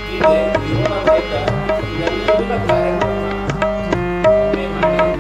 ಹೀಗೆ ಜೀವನದಿಂದ ಎಲ್ಲ ಕಾರ್ಯಕ್ರಮ ಒಮ್ಮೆ ಮಾಡಿ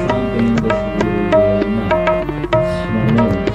ಶಾಂತಿಯಿಂದ ಶಿವಯೋಗಿಗಳನ್ನ ಸ್ಮರಣೆ ಮಾಡಿ.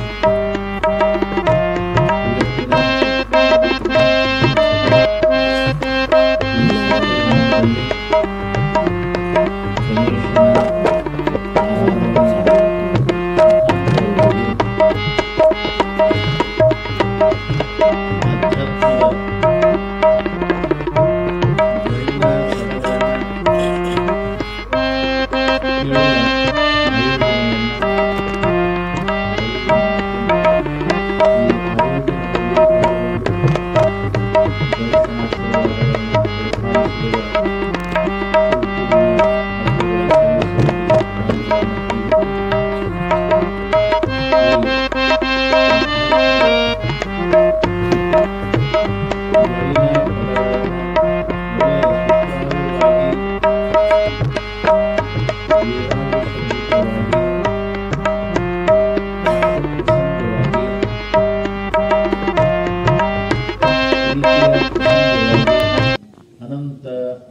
ಅನಂತ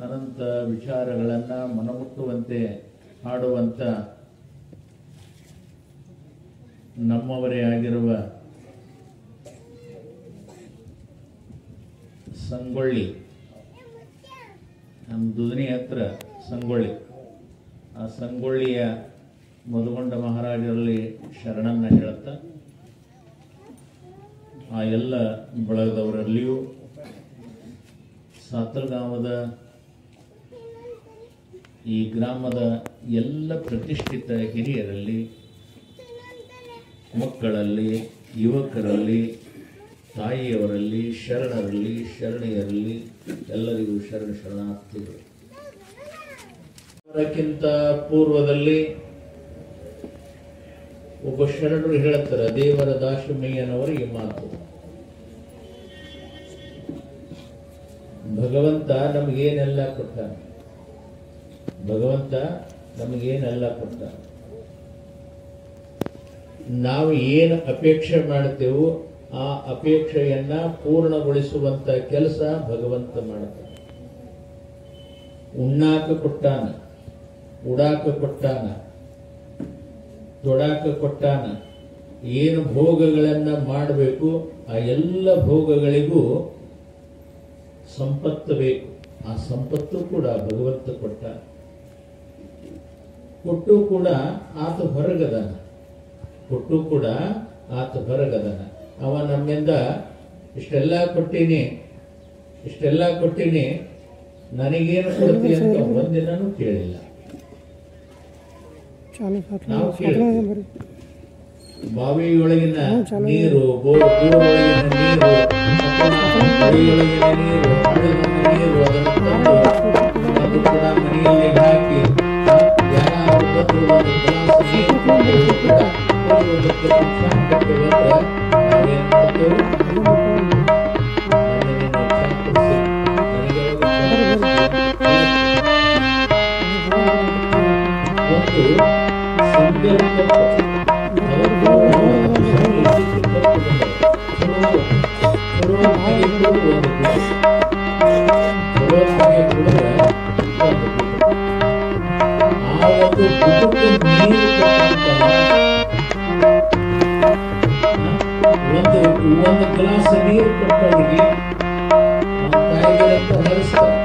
ಅನಂತ ವಿಚಾರಗಳನ್ನ ಮನಮುಟ್ಟುವಂತೆ ಹಾಡುವಂತ ನಮ್ಮವರೇ ಆಗಿರುವ ಸಂಗೊಳ್ಳಿ, ನಮ್ಮ ದುಧನಿ ಹತ್ರ ಸಂಗೊಳ್ಳಿ, ಆ ಸಂಗೊಳ್ಳಿಯ ಮಧುಗೊಂಡ ಮಹಾರಾಜರಲ್ಲಿ ಶರಣನ್ನ ಹೇಳುತ್ತಾ ಆ ಎಲ್ಲ ಬಳಗದವರಲ್ಲಿಯೂ ಸಾತಲ್ಗಾಂವದ ಈ ಗ್ರಾಮದ ಎಲ್ಲ ಪ್ರತಿಷ್ಠಿತ ಹಿರಿಯರಲ್ಲಿ, ಮಕ್ಕಳಲ್ಲಿ, ಯುವಕರಲ್ಲಿ, ತಾಯಿಯವರಲ್ಲಿ, ಶರಣರಲ್ಲಿ, ಶರಣೆಯರಲ್ಲಿ ಎಲ್ಲರಿಗೂ ಶರಣಾರ್ಥಿಗಳು. ಅದಕ್ಕಿಂತ ಪೂರ್ವದಲ್ಲಿ ಒಬ್ಬ ಶರಣರು ಹೇಳುತ್ತಾರೆ, ದೇವರ ದಾಶಮಯ್ಯನವರು ಈ ಮಾತು, ಭಗವಂತ ನಮಗೇನೆಲ್ಲ ಕೊಟ್ಟ, ಭಗವಂತ ನಮಗೇನೆಲ್ಲ ಕೊಟ್ಟ, ನಾವು ಏನು ಅಪೇಕ್ಷೆ ಮಾಡ್ತೇವೋ ಆ ಅಪೇಕ್ಷೆಯನ್ನ ಪೂರ್ಣಗೊಳಿಸುವಂತ ಕೆಲಸ ಭಗವಂತ ಮಾಡ್ತಾನೆ. ಉಣ್ಣಾಕ ಕೊಟ್ಟಾನ, ಉಡಾಕ ಕೊಟ್ಟಾನ, ತೊಡಾಕ ಕೊಟ್ಟಾನ. ಏನು ಭೋಗಗಳನ್ನ ಮಾಡಬೇಕು ಆ ಎಲ್ಲ ಭೋಗಗಳಿಗೂ ಸಂಪತ್ತು ಬೇಕು. ಆ ಸಂಪತ್ತು ಕೂಡ ಭಗವಂತ ಕೊಟ್ಟ. ಕೊಟ್ಟು ಕೂಡ ಆತ ಹೊರಗದನ, ಕೊಟ್ಟು ಕೂಡ ಆತ ಹೊರಗದನ. ಅವ ನಮ್ಮಿಂದ ಇಷ್ಟೆಲ್ಲ ಕೊಟ್ಟಿನಿ ನನಗೇನು ಕೊಡ್ತಿ ಅಂತ ಒಂದಿನೂ ಕೇಳಿಲ್ಲ. ನಾವು ಕೇಳ್ತೀವಿ, ಬಾವಿಯೊಳಗಿನ ನೀರು, ಬೋರೊಳಗಿನ ನೀರು, ಬಾವಿಯೊಳಗಿನ ನೀರು, ಹಳ್ಳದ ನೀರು, ಅದನ್ನು ತಂದು ಅದು ಕೂಡ ಮನೆಯಲ್ಲಿ ಹಾಕಿ ಯಾರು ಬಂದು ಒಂದು ಗ್ಲಾಸ್ ನೀರು ಕೊಟ್ಟು ಕೂಡ ಒಂದು ಶಾಂತಕ್ಕೆ ಬಂದ್ರೆ ನಾವೇನ್ ಮಾಡ್ತೇವೆ? ಒಂದು ಗ್ಲಾಸ್ ನೀರು ಕೊಟ್ಟವರಿಗೆ ತಾಯಿಗಳಂತ ಹರಿಸ್ತಾರೆ.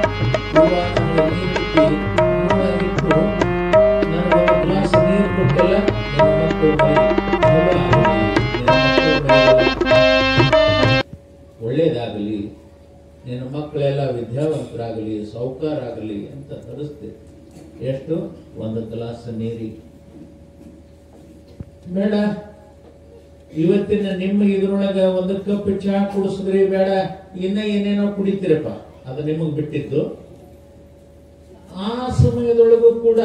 ನನಗೊಂದು ಗ್ಲಾಸ್ ನೀರು ಕೊಟ್ಟಲ್ಲ, ಒಳ್ಳೇದಾಗಲಿ, ನಿನ್ನ ಮಕ್ಕಳೆಲ್ಲ ವಿದ್ಯಾವಂತರಾಗಲಿ, ಸಾಹುಕಾರಾಗಲಿ ಅಂತ ಹರಿಸ್ತೇವೆ. ಎಷ್ಟು? ಒಂದು ಗ್ಲಾಸ್ ನೀರಿ ಬೇಡ. ಇವತ್ತಿನ ನಿಮ್ಮ ಇದ್ರೊಳಗ ಒಂದು ಕಪ್ ಚಹಾ ಕುಡಿಸಿದ್ರಿ ಬೇಡ, ಇನ್ನ ಏನೇನೋ ಕುಡಿತೀರಪ್ಪ, ಅದು ನಿಮಗ್ ಬಿಟ್ಟಿದ್ದು. ಆ ಸಮಯದೊಳಗೂ ಕೂಡ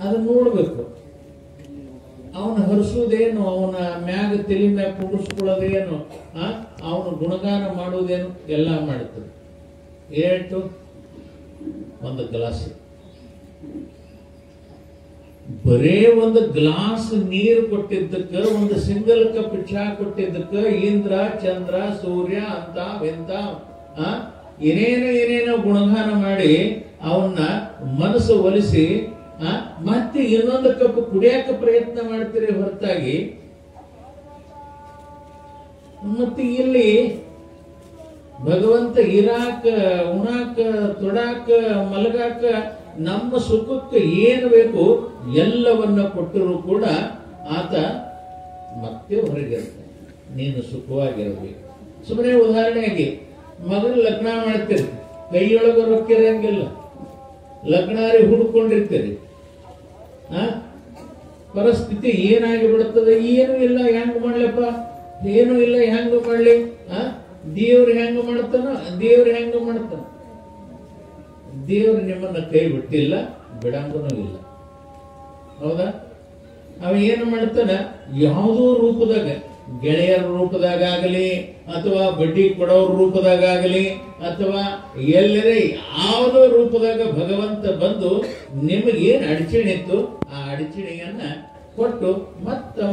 ಅದನ್ನ ನೋಡ್ಬೇಕು. ಅವನ ಹರಿಸೋದೇನು, ಅವನ ಮ್ಯಾಗ ತಲೆ ಮ್ಯಾಗ ಕುಡಿಸ್ಕೊಳ್ಳೋದೇನು, ಅವನು ಗುಣಗಾನ ಮಾಡುವುದೇನು ಎಲ್ಲ ಮಾಡ್ತದೆ. ಏಟು? ಒಂದು ಗ್ಲಾಸ್. ಬರೇ ಒಂದು ಗ್ಲಾಸ್ ನೀರು ಕೊಟ್ಟಿದ್ದಕ್ಕ, ಒಂದು ಸಿಂಗಲ್ ಕಪ್ ಚಹಾ ಕೊಟ್ಟಿದ್ದಕ್ಕ ಇಂದ್ರ, ಚಂದ್ರ, ಸೂರ್ಯ ಅಂತ ಇಂತ ಏನೇನೋ ಗುಣಗಾನ ಮಾಡಿ ಅವನ್ನ ಮನಸ್ಸು ಒಲಿಸಿ ಮತ್ತೆ ಇನ್ನೊಂದು ಕಪ್ ಕುಡಿಯಾಕ ಪ್ರಯತ್ನ ಮಾಡ್ತೀರಿ ಹೊರತಾಗಿ ಮತ್ತೆ ಇಲ್ಲಿ ಭಗವಂತ ಇರಾಕ ಉಣಾಕ ತೊಡಾಕ ಮಲಗಾಕ ನಮ್ಮ ಸುಖಕ್ಕೆ ಏನು ಬೇಕು ಎಲ್ಲವನ್ನ ಕೊಟ್ಟರೂ ಕೂಡ ಆತ ಮತ್ತೆ ಹೊರಗಿರ್ತಾನೆ. ನೀನು ಸುಖವಾಗಿರಬೇಕು. ಸುಮ್ಮನೆ ಉದಾಹರಣೆಯಾಗಿ ಮಗನ ಲಗ್ನ ಮಾಡ್ತೀರಿ, ಕೈಯೊಳಗ ರೊಕ್ಕ ಇರಂಗಿಲ್ಲ, ಲಗ್ನಾರಿ ಹುಡ್ಕೊಂಡಿರ್ತೀರಿ, ಪರಿಸ್ಥಿತಿ ಏನಾಗಿ ಬಿಡುತ್ತದೆ, ಏನು ಇಲ್ಲ ಹೆಂಗ್ ಮಾಡ್ಲಪ್ಪ, ಏನು ಇಲ್ಲ ಹೆಂಗ ಮಾಡ್ಲಿ, ದೇವ್ರು ಹೆಂಗ ಮಾಡ್ತಾನ, ದೇವ್ರು ಹೆಂಗ ಮಾಡ್ತಾನ. ದೇವ್ರು ನಿಮ್ಮನ್ನ ಕೈ ಬಿಟ್ಟಿಲ್ಲ, ಬಿಡಂಗನೂ ಇಲ್ಲ. ಹೌದಾ? ಅವ ಏನು ಮಾಡ್ತಾನ, ಯಾವುದೋ ರೂಪದಾಗ, ಗೆಳೆಯರ ರೂಪದಾಗಲಿ ಅಥವಾ ಬಡ್ಡಿ ಕೊಡೋರ ರೂಪದಾಗಲಿ ಅಥವಾ ಎಲ್ಲರೇ ಯಾವುದೋ ರೂಪದಾಗ ಭಗವಂತ ಬಂದು ನಿಮಗೇನು ಅಡಚಣೆ ಇತ್ತು ಆ ಅಡಚಣೆಯನ್ನ ಕೊಟ್ಟು ಮತ್ತವ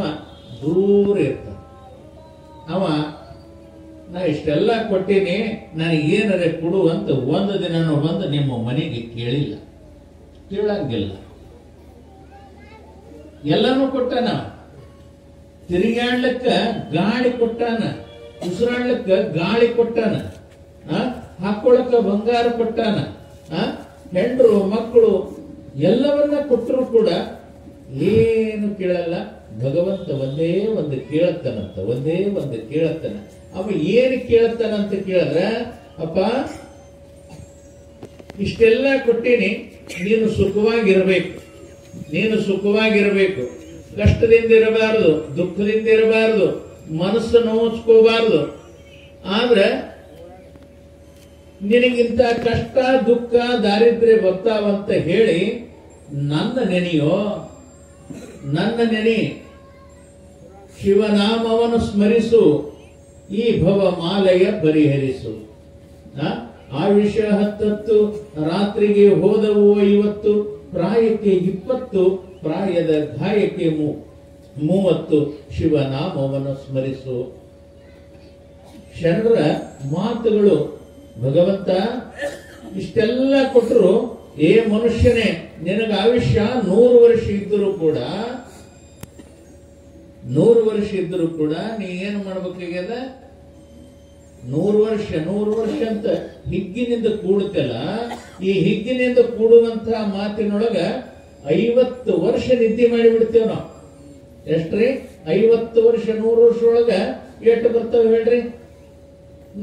ದೂರ ಇರ್ತಾನ. ಅವ ನಾ ಇಷ್ಟೆಲ್ಲ ಕೊಟ್ಟೀನಿ, ನನಗೇನರೆ ಕೊಡು ಅಂತ ಒಂದು ದಿನನೂ ಬಂದು ನಿಮ್ಮ ಮನೆಗೆ ಕೇಳಿಲ್ಲ, ಕೇಳಂಗಿಲ್ಲ. ಎಲ್ಲನೂ ಕೊಟ್ಟಾನ. ತಿರುಗಾಡ್ಲಕ್ಕ ಗಾಳಿ ಕೊಟ್ಟಾನ, ಉಸಿರಾಡ್ಲಕ್ಕ ಗಾಳಿ ಕೊಟ್ಟಾನ, ಹಾಕೊಳಕ ಬಂಗಾರ ಕೊಟ್ಟಾನ, ಹೆಂಡರು ಮಕ್ಕಳು ಎಲ್ಲವನ್ನ ಕೊಟ್ಟರು ಕೂಡ ಏನು ಕೇಳಲ್ಲ. ಭಗವಂತ ಒಂದೇ ಒಂದು ಕೇಳತ್ತಾನಂತ, ಒಂದೇ ಒಂದು ಕೇಳತ್ತಾನ. ಅವ ಏನು ಕೇಳತ್ತಾನಂತ ಕೇಳಿದ್ರೆ, ಅಪ್ಪ ಇಷ್ಟೆಲ್ಲ ಕೊಟ್ಟೀನಿ, ನೀನು ಸುಖವಾಗಿರ್ಬೇಕು, ನೀನು ಸುಖವಾಗಿರ್ಬೇಕು, ಕಷ್ಟದಿಂದ ಇರಬಾರದು, ದುಃಖದಿಂದ ಇರಬಾರದು, ಮನಸ್ಸು ನೋಚ್ಕೋಬಾರದು. ಆದ್ರೆ ನಿನಗಿಂತ ಕಷ್ಟ ದುಃಖ ದಾರಿದ್ರ್ಯ ಬರ್ತಾವಂತ ಹೇಳಿ ನನ್ನ ನೆನೆಯೋ, ನನ್ನ ನೆನೆ, ಶಿವನಾಮವನ್ನು ಸ್ಮರಿಸು, ಈ ಭವ ಮಾಲೆಯ ಪರಿಹರಿಸು. ಆಯುಷ 10 ರಾತ್ರಿಗೆ ಹೋದವು 50, ಪ್ರಾಯಕ್ಕೆ 20, ಪ್ರಾಯದ ಗಾಯಕ್ಕೆ 30, ಶಿವನಾಮವನ್ನು ಸ್ಮರಿಸು. ಶರಣರ ಮಾತುಗಳು. ಭಗವಂತ ಇಷ್ಟೆಲ್ಲ ಕೊಟ್ಟರು, ಏ ಮನುಷ್ಯನೇ, ನಿನಗೆ ಆಯುಷ್ಯ 100 ವರ್ಷ ಇದ್ದರೂ ಕೂಡ 100 ವರ್ಷ ಇದ್ದರೂ ಕೂಡ ನೀ ಏನು ಮಾಡ್ಬೇಕಾಗ್ಯದ? 100 ವರ್ಷ ಅಂತ ಹಿಗ್ಗಿನಿಂದ ಕೂಡುತ್ತಲ್ಲ, ಈ ಹಿಗ್ಗಿನಿಂದ ಕೂಡುವಂತಹ ಮಾತಿನೊಳಗ 50 ವರ್ಷ ನಿದ್ದೆ ಮಾಡಿಬಿಡ್ತೇವೆ ನಾವು. ಎಷ್ಟ್ರಿ? 50 ವರ್ಷ. 100 ವರ್ಷ ಒಳಗ ಎಷ್ಟು ಬರ್ತಾವ ಹೇಳ್ರಿ?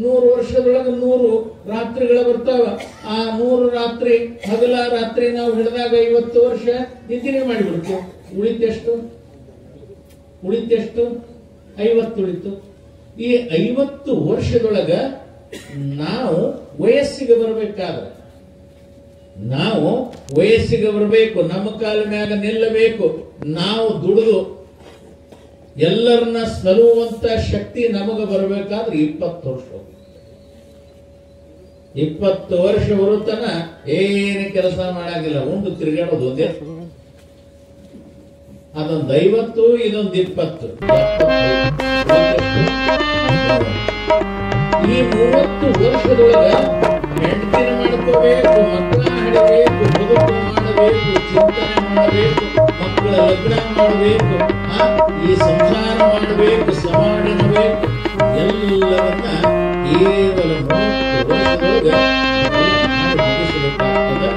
100 ವರ್ಷದೊಳಗ 100 ರಾತ್ರಿಗಳು ಬರ್ತಾವ. ಆ 100 ರಾತ್ರಿ ಹಗಲ ರಾತ್ರಿ ನಾವು ಹಿಡಿದಾಗ 50 ವರ್ಷ ನಿದ್ದೆ ಮಾಡಿಬಿಡ್ತೇವೆ. ಉಳಿತೆಷ್ಟು? 50 ಉಳಿತು. ಈ 50 ವರ್ಷದೊಳಗ ನಾವು ವಯಸ್ಸಿಗೆ ಬರಬೇಕಾದ್ರೆ, ನಾವು ವಯಸ್ಸಿಗೆ ಬರಬೇಕು, ನಮ್ಮ ಕಾಲ ಮ್ಯಾಗ ನಿಲ್ಲಬೇಕು. ನಾವು ದುಡಿದು ಎಲ್ಲರನ್ನ ಸಲುವಂತ ಶಕ್ತಿ ನಮಗ ಬರಬೇಕಾದ್ರೆ 20 ವರ್ಷ. 20 ವರ್ಷ ಬರುತ್ತನ ಏನು ಕೆಲಸ ಮಾಡಾಗಿಲ್ಲ, ಉಂಡು ತಿರುಗಾಡೋದು ಒಂದೇ. ಅದೊಂದು 50, ಇದೊಂದು 20, ಈ 30 ವರ್ಷದೊಳಗ ಹೆಂಡತಿನ ಮಾಡ್ಕೋಬೇಕು, ಮಕ್ಕಳ ಹಡಿಬೇಕು, ಬದುಕು ಮಾಡಬೇಕು, ಚಿಂತನೆ ಮಾಡಬೇಕು, ಮಕ್ಕಳ ಲಗ್ನ ಮಾಡಬೇಕು, ಈ ಸಂಸಾರ ಮಾಡಬೇಕು, ಸಮಾಡಬೇಕು. ಎಲ್ಲವನ್ನ ಕೇವಲ 30 ವರ್ಷದೊಳಗ ಮುಗಿಸಬೇಕಾಗ್ತದ.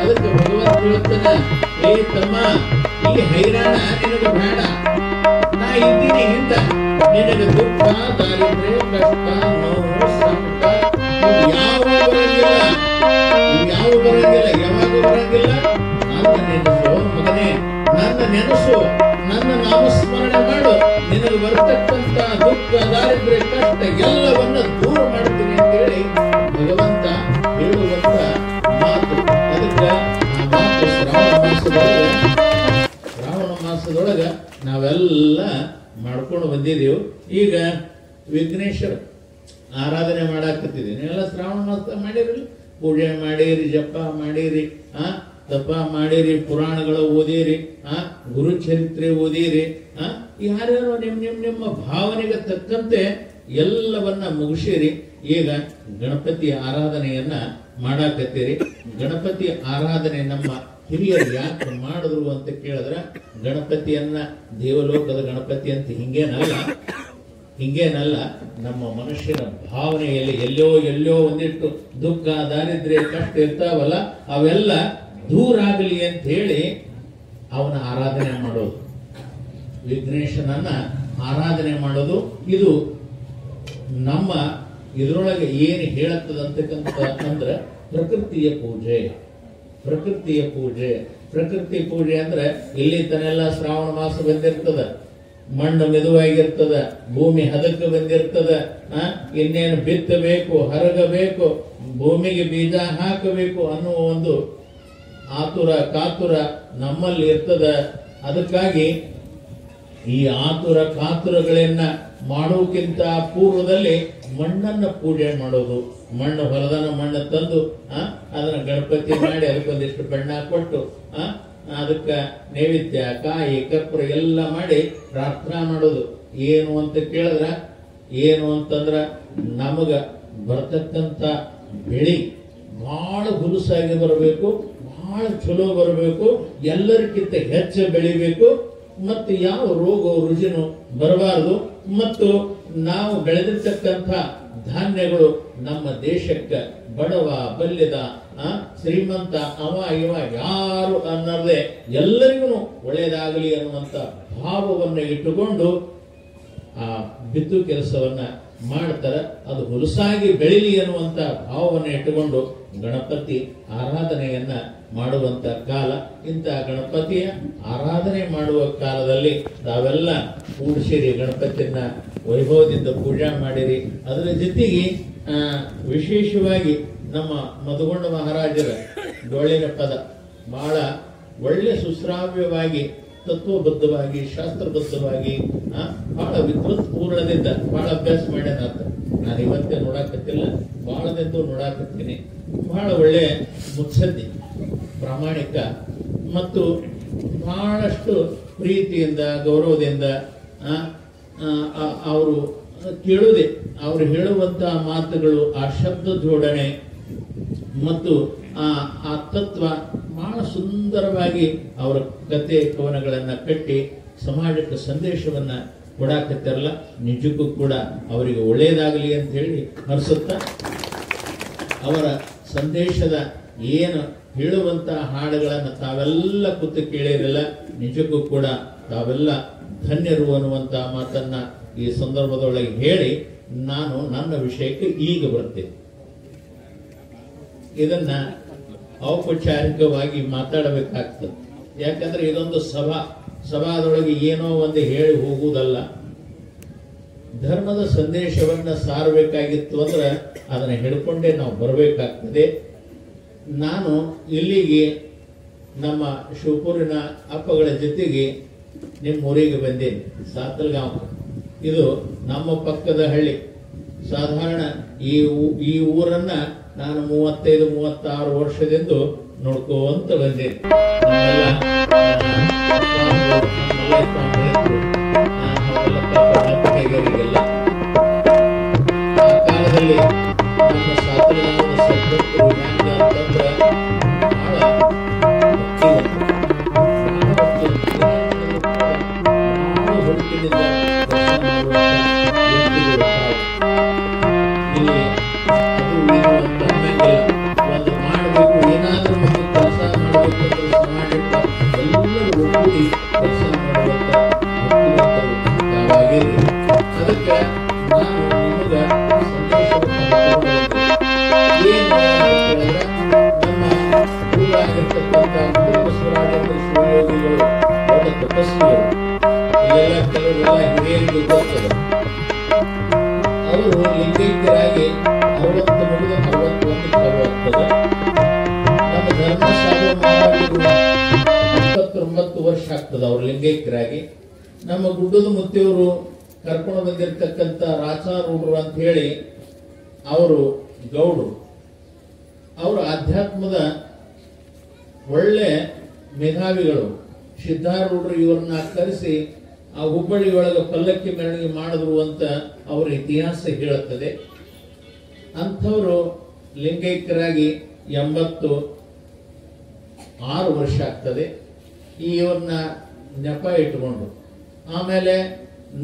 ಅದಕ್ಕೆ ಭಗವಂತ ಹೇಳ್ತಾನ, ಏ ತಮ್ಮ, ಈ ಹೈರಾಣ ನಿನಗೆ ಬೇಡ, ನಾ ಇದ್ದೀನಿ ಹಿಂದ. ನಿನಗೆ ದುಃಖ, ದಾರಿದ್ರ್ಯ, ಕಷ್ಟ, ನೋವು, ಸಂಕಟ ಯಾವ ಬರಂಗಿಲ್ಲ, ಯಾವ ಬರಂಗಿಲ್ಲ, ಯಾವಾಗ ಬರಂಗಿಲ್ಲ. ನನ್ನ ನೆನಸು ಮಗನೇ, ನನ್ನ ನೆನಸು, ನನ್ನ ನಾಮಸ್ಮರಣೆ ಮಾಡು. ನಿನಗೆ ಬರತಕ್ಕಂತ ದುಃಖ, ದಾರಿದ್ರ್ಯ, ಕಷ್ಟ ಎಲ್ಲವನ್ನ ದೂರ ಮಾಡ್ತೀನಿ ಅಂತೇಳಿ ಭಗವಂತ ಹೇಳುವಂತ ಮಾತು. ಅದಕ್ಕೆ ಆ ಮಾತು ಶ್ರಾವಣ ಮಾಸದೊಳಗ ನಾವೆಲ್ಲ ಮಾಡ್ಕೊಂಡು ಬಂದಿದ್ದೀವಿ. ಈಗ ವಿಘ್ನೇಶ್ವರ ಆರಾಧನೆ ಮಾಡಾಕತ್ತಿದ್ದೀನಿ. ಎಲ್ಲ ಶ್ರಾವಣ ಮಾಸ ಮಾಡಿರಲಿ, ಪೂಜೆ ಮಾಡಿರಿ, ಜಪ ಮಾಡಿರಿ, ತಪ ಮಾಡಿರಿ, ಪುರಾಣಗಳು ಓದಿರಿ, ಗುರುಚರಿತ್ರೆ ಓದಿರಿ. ಯಾರ್ಯಾರೋ ನಿಮ್ಮ ಭಾವನೆಗೆ ತಕ್ಕಂತೆ ಎಲ್ಲವನ್ನ ಮುಗಿಸಿರಿ. ಈಗ ಗಣಪತಿ ಆರಾಧನೆಯನ್ನ ಮಾಡಾಕತ್ತೀರಿ. ಗಣಪತಿ ಆರಾಧನೆ ನಮ್ಮ ಹಿರಿಯರು ಯಾಕೆ ಮಾಡಿದ್ರು ಅಂತ ಕೇಳಿದ್ರ, ಗಣಪತಿಯನ್ನ ದೇವಲೋಕದ ಗಣಪತಿ ಅಂತ ಹಿಂಗೇನಲ್ಲ, ನಮ್ಮ ಮನುಷ್ಯನ ಭಾವನೆಯಲ್ಲಿ ಎಲ್ಲೋ ಒಂದಿಟ್ಟು ದುಃಖ, ದಾರಿದ್ರ್ಯ, ಕಷ್ಟ ಇರ್ತಾವಲ್ಲ, ಅವೆಲ್ಲ ದೂರ ಆಗಲಿ ಅಂತ ಹೇಳಿ ಅವನ ಆರಾಧನೆ ಮಾಡೋದು, ವಿಘ್ನೇಶನನ್ನ ಆರಾಧನೆ ಮಾಡೋದು. ಇದು ನಮ್ಮ ಇದರೊಳಗೆ ಏನು ಹೇಳತ್ತದಂತಕ್ಕಂಥ ಅಂದ್ರೆ ಪ್ರಕೃತಿಯ ಪೂಜೆ. ಪ್ರಕೃತಿ ಪೂಜೆ ಅಂದ್ರೆ ಇಲ್ಲಿ ತನೆಲ್ಲ ಶ್ರಾವಣ ಮಾಸ ಬಂದಿರ್ತದ, ಮಣ್ಣು ಮೆದುವಾಗಿರ್ತದ, ಭೂಮಿ ಹದಕ್ಕೆ ಬಂದಿರ್ತದ. ಇನ್ನೇನು ಬಿತ್ತಬೇಕು, ಹರಗಬೇಕು, ಭೂಮಿಗೆ ಬೀಜ ಹಾಕಬೇಕು ಅನ್ನುವ ಒಂದು ಆತುರ ಕಾತುರ ನಮ್ಮಲ್ಲಿ ಇರ್ತದ. ಅದಕ್ಕಾಗಿ ಈ ಆತುರ ಕಾತುರಗಳನ್ನ ಮಾಡೋಕ್ಕಿಂತ ಪೂರ್ವದಲ್ಲಿ ಮಣ್ಣನ್ನ ಪೂಜೆ ಮಾಡೋದು. ಹೊಲದನ ಮಣ್ಣು ತಂದು ಅದನ್ನ ಗಣಪತಿ ಮಾಡಿ ಅದಕ್ಕೊಂದಿಷ್ಟು ಬಣ್ಣ ಕೊಟ್ಟು ಅದಕ್ಕೆ ನೈವೇದ್ಯ, ಕಾಯಿ, ಕರ್ಪೂರ ಎಲ್ಲ ಮಾಡಿ ಪ್ರಾರ್ಥನಾ ಮಾಡೋದು. ಏನು ಅಂತ ಕೇಳಿದ್ರ, ಏನು ಅಂತಂದ್ರ ನಮಗ ಬರ್ತಕ್ಕಂಥ ಬೆಳಿ ಬಹಳ ಹುಲುಸಾಗಿ ಬರಬೇಕು, ಬಹಳ ಚಲೋ ಬರಬೇಕು, ಎಲ್ಲರಿಗಿಂತ ಹೆಚ್ಚು ಬೆಳಿಬೇಕು, ಮತ್ತು ಯಾವ ರೋಗ ರುಜಿನು ಬರಬಾರದು. ಮತ್ತು ನಾವು ಬೆಳೆದಿರ್ತಕ್ಕಂಥ ಧಾನ್ಯಗಳು ನಮ್ಮ ದೇಶಕ್ಕೆ ಬಡವ, ಬಲ್ಯದ, ಶ್ರೀಮಂತ, ಅವ ಇವ ಯಾರು ಅನ್ನದೇ ಎಲ್ಲರಿಗೂ ಒಳ್ಳೆಯದಾಗಲಿ ಅನ್ನುವಂತ ಭಾವವನ್ನು ಇಟ್ಟುಕೊಂಡು ಆ ಬಿತ್ತು ಕೆಲಸವನ್ನ ಮಾಡ್ತಾರೆ. ಅದು ಹುಲಸಾಗಿ ಬೆಳಿಲಿ ಅನ್ನುವಂತ ಭಾವವನ್ನು ಇಟ್ಟುಕೊಂಡು ಗಣಪತಿ ಆರಾಧನೆಯನ್ನ ಮಾಡುವಂತ ಕಾಲ. ಇಂಥ ಗಣಪತಿಯ ಆರಾಧನೆ ಮಾಡುವ ಕಾಲದಲ್ಲಿ ತಾವೆಲ್ಲ ಕೂಡಿಸಿರಿ, ಗಣಪತಿಯನ್ನ ವೈಭವದಿಂದ ಪೂಜಾ ಮಾಡಿರಿ. ಅದರ ಜೊತೆಗೆ ವಿಶೇಷವಾಗಿ ನಮ್ಮ ಮಧುಗೊಂಡ ಮಹಾರಾಜರ ಡೊಳ್ಳಿನ ಪದ ಬಹಳ ಒಳ್ಳೆ ಸುಶ್ರಾವ್ಯವಾಗಿ, ತತ್ವಬದ್ಧವಾಗಿ, ಶಾಸ್ತ್ರಬದ್ಧವಾಗಿ, ಬಹಳ ವಿದ್ವತ್ ಪೂರ್ಣದಿಂದ ಬಹಳ ಅಭ್ಯಾಸ ಮಾಡ್ಯಾನ. ನಾನು ಇವತ್ತೇ ನೋಡಾಕತ್ತಿಲ್ಲ, ಬಹಳದಿಂದ ನೋಡಾಕತ್ತೀನಿ. ಬಹಳ ಒಳ್ಳೆ ಮುತ್ಸದ್ದಿ, ಪ್ರಾಮಾಣಿಕ ಮತ್ತು ಬಹಳಷ್ಟು ಪ್ರೀತಿಯಿಂದ, ಗೌರವದಿಂದ ಅವರು ಕೇಳುವುದೇ, ಅವರು ಹೇಳುವಂತಹ ಮಾತುಗಳು, ಆ ಶಬ್ದ ಜೋಡಣೆ ಮತ್ತು ಆ ತತ್ವ ಬಹಳ ಸುಂದರವಾಗಿ ಅವರ ಕತೆ ಕವನಗಳನ್ನ ಕಟ್ಟಿ ಸಮಾಜಕ್ಕೆ ಸಂದೇಶವನ್ನ ಕೊಡಾಕತ್ತಾರಲ್ಲ. ನಿಜಕ್ಕೂ ಕೂಡ ಅವರಿಗೆ ಒಳ್ಳೆಯದಾಗಲಿ ಅಂತ ಹೇಳಿ ಹರಿಸುತ್ತಾ, ಅವರ ಸಂದೇಶದ ಏನು ಹೇಳುವಂತ ಹಾಡುಗಳನ್ನು ತಾವೆಲ್ಲ ಕೂತು ಕೇಳಿರಲ್ಲ. ನಿಜಕ್ಕೂ ಕೂಡ ತಾವೆಲ್ಲ ಧನ್ಯರು ಅನ್ನುವಂತ ಮಾತನ್ನ ಈ ಸಂದರ್ಭದೊಳಗೆ ಹೇಳಿ ನಾನು ನನ್ನ ವಿಷಯಕ್ಕೆ ಈಗ ಬರ್ತೇನೆ. ಇದನ್ನ ಔಪಚಾರಿಕವಾಗಿ ಮಾತಾಡಬೇಕಾಗ್ತದೆ. ಯಾಕಂದ್ರೆ ಇದೊಂದು ಸಭಾದೊಳಗೆ ಏನೋ ಒಂದು ಹೇಳಿ ಹೋಗುವುದಲ್ಲ. ಧರ್ಮದ ಸಂದೇಶವನ್ನ ಸಾರಬೇಕಾಗಿತ್ತು ಅಂದ್ರೆ ಅದನ್ನ ಹಿಡ್ಕೊಂಡೇ ನಾವು ಬರಬೇಕಾಗ್ತದೆ. ನಾನು ಇಲ್ಲಿಗೆ ನಮ್ಮ ಶಿವಪುರಿನ ಅಪ್ಪಗಳ ಜೊತೆಗೆ ನಿಮ್ಮ ಊರಿಗೆ ಬಂದೇನೆ, ಸಾತಲ್ಗಾಂವ್. ಇದು ನಮ್ಮ ಪಕ್ಕದ ಹಳ್ಳಿ. ಸಾಧಾರಣ ಈ ಊರನ್ನ ನಾನು 35-36 ವರ್ಷದಿಂದ ನೋಡ್ಕೋಂತ ಬಂದೇನೆ. ಆ ಕಾಲದಲ್ಲಿ ನಮ್ಮ ಸಾತಲ್ಗಾಂವದ ಸದ್ಭಕ್ತರು ಹೆಂಗ ಅಂತಂದ್ರ ಬಹಳ ಹುಡುಕಿನಿಂದ ಒಂದು ಮಾಡಬೇಕು, ಏನಾದ್ರೂ ಒಂದು ಕೆಲಸ ಮಾಡಬೇಕು, ಸಮಾಜಕ್ಕೆ ಎಲ್ಲರೂ ಒಗ್ಗೂಡಿ ಕೆಲಸ ಮಾಡುವಂತ ಭಕ್ತಿವಂತರು. ಅದಕ್ಕೆ ನಾನು ನಿಮಗ ಸಂದೇಶವನ್ನು ಏನು ಹೇಳಿದ್ರೆ, ನಮ್ಮ ಊರಾಗಿರ್ತಕ್ಕಂಥ ಬಸವರಾಜೇಂದ್ರ ಶಿವಯೋಗಿಗಳು ದೊಡ್ಡ ತಪಸ್ವಿಗಳು, ಇಲ್ಲೆಲ್ಲ ಕೆಲವರೆಲ್ಲ ಹಿರಿಯರಿಗೆ ಗೊತ್ತದೆ. ಅವರು ಲಿಂಗೈಕ್ಯರಾಗಿ 60 ಮುಗಿದ 61 ನಮ್ಮ ಧರ್ಮಸಾಧು ಮಹಾರಾಜರು 29 ವರ್ಷ ಆಗ್ತದೆ ಅವರು ಲಿಂಗೈಕ್ಯರಾಗಿ. ನಮ್ಮ ಗುಡ್ಡದ ಮುತ್ತಿಯವರು ಕರ್ಕೊಂಡು ಬಂದಿರತಕ್ಕಂಥ ರಾಚಾರೂಢರು ಅಂತ ಹೇಳಿ ಅವರು ಗೌಡರು. ಅವರು ಆಧ್ಯಾತ್ಮದ ಒಳ್ಳೆ ಮೇಧಾವಿಗಳು. ಸಿದ್ಧಾರೂಢರು ಇವರನ್ನ ಕರೆಸಿ ಆ ಹುಬ್ಬಳ್ಳಿ ಒಳಗೆ ಪಲ್ಲಕ್ಕಿ ಮೆರವಣಿಗೆ ಮಾಡಿದ್ರು ಅಂತ ಅವರ ಇತಿಹಾಸ ಹೇಳುತ್ತದೆ. ಅಂಥವರು ಲಿಂಗೈಕ್ಯರಾಗಿ 86 ವರ್ಷ ಆಗ್ತದೆ. ಇವ್ರನ್ನ ನೆಪ ಇಟ್ಟುಕೊಂಡು ಆಮೇಲೆ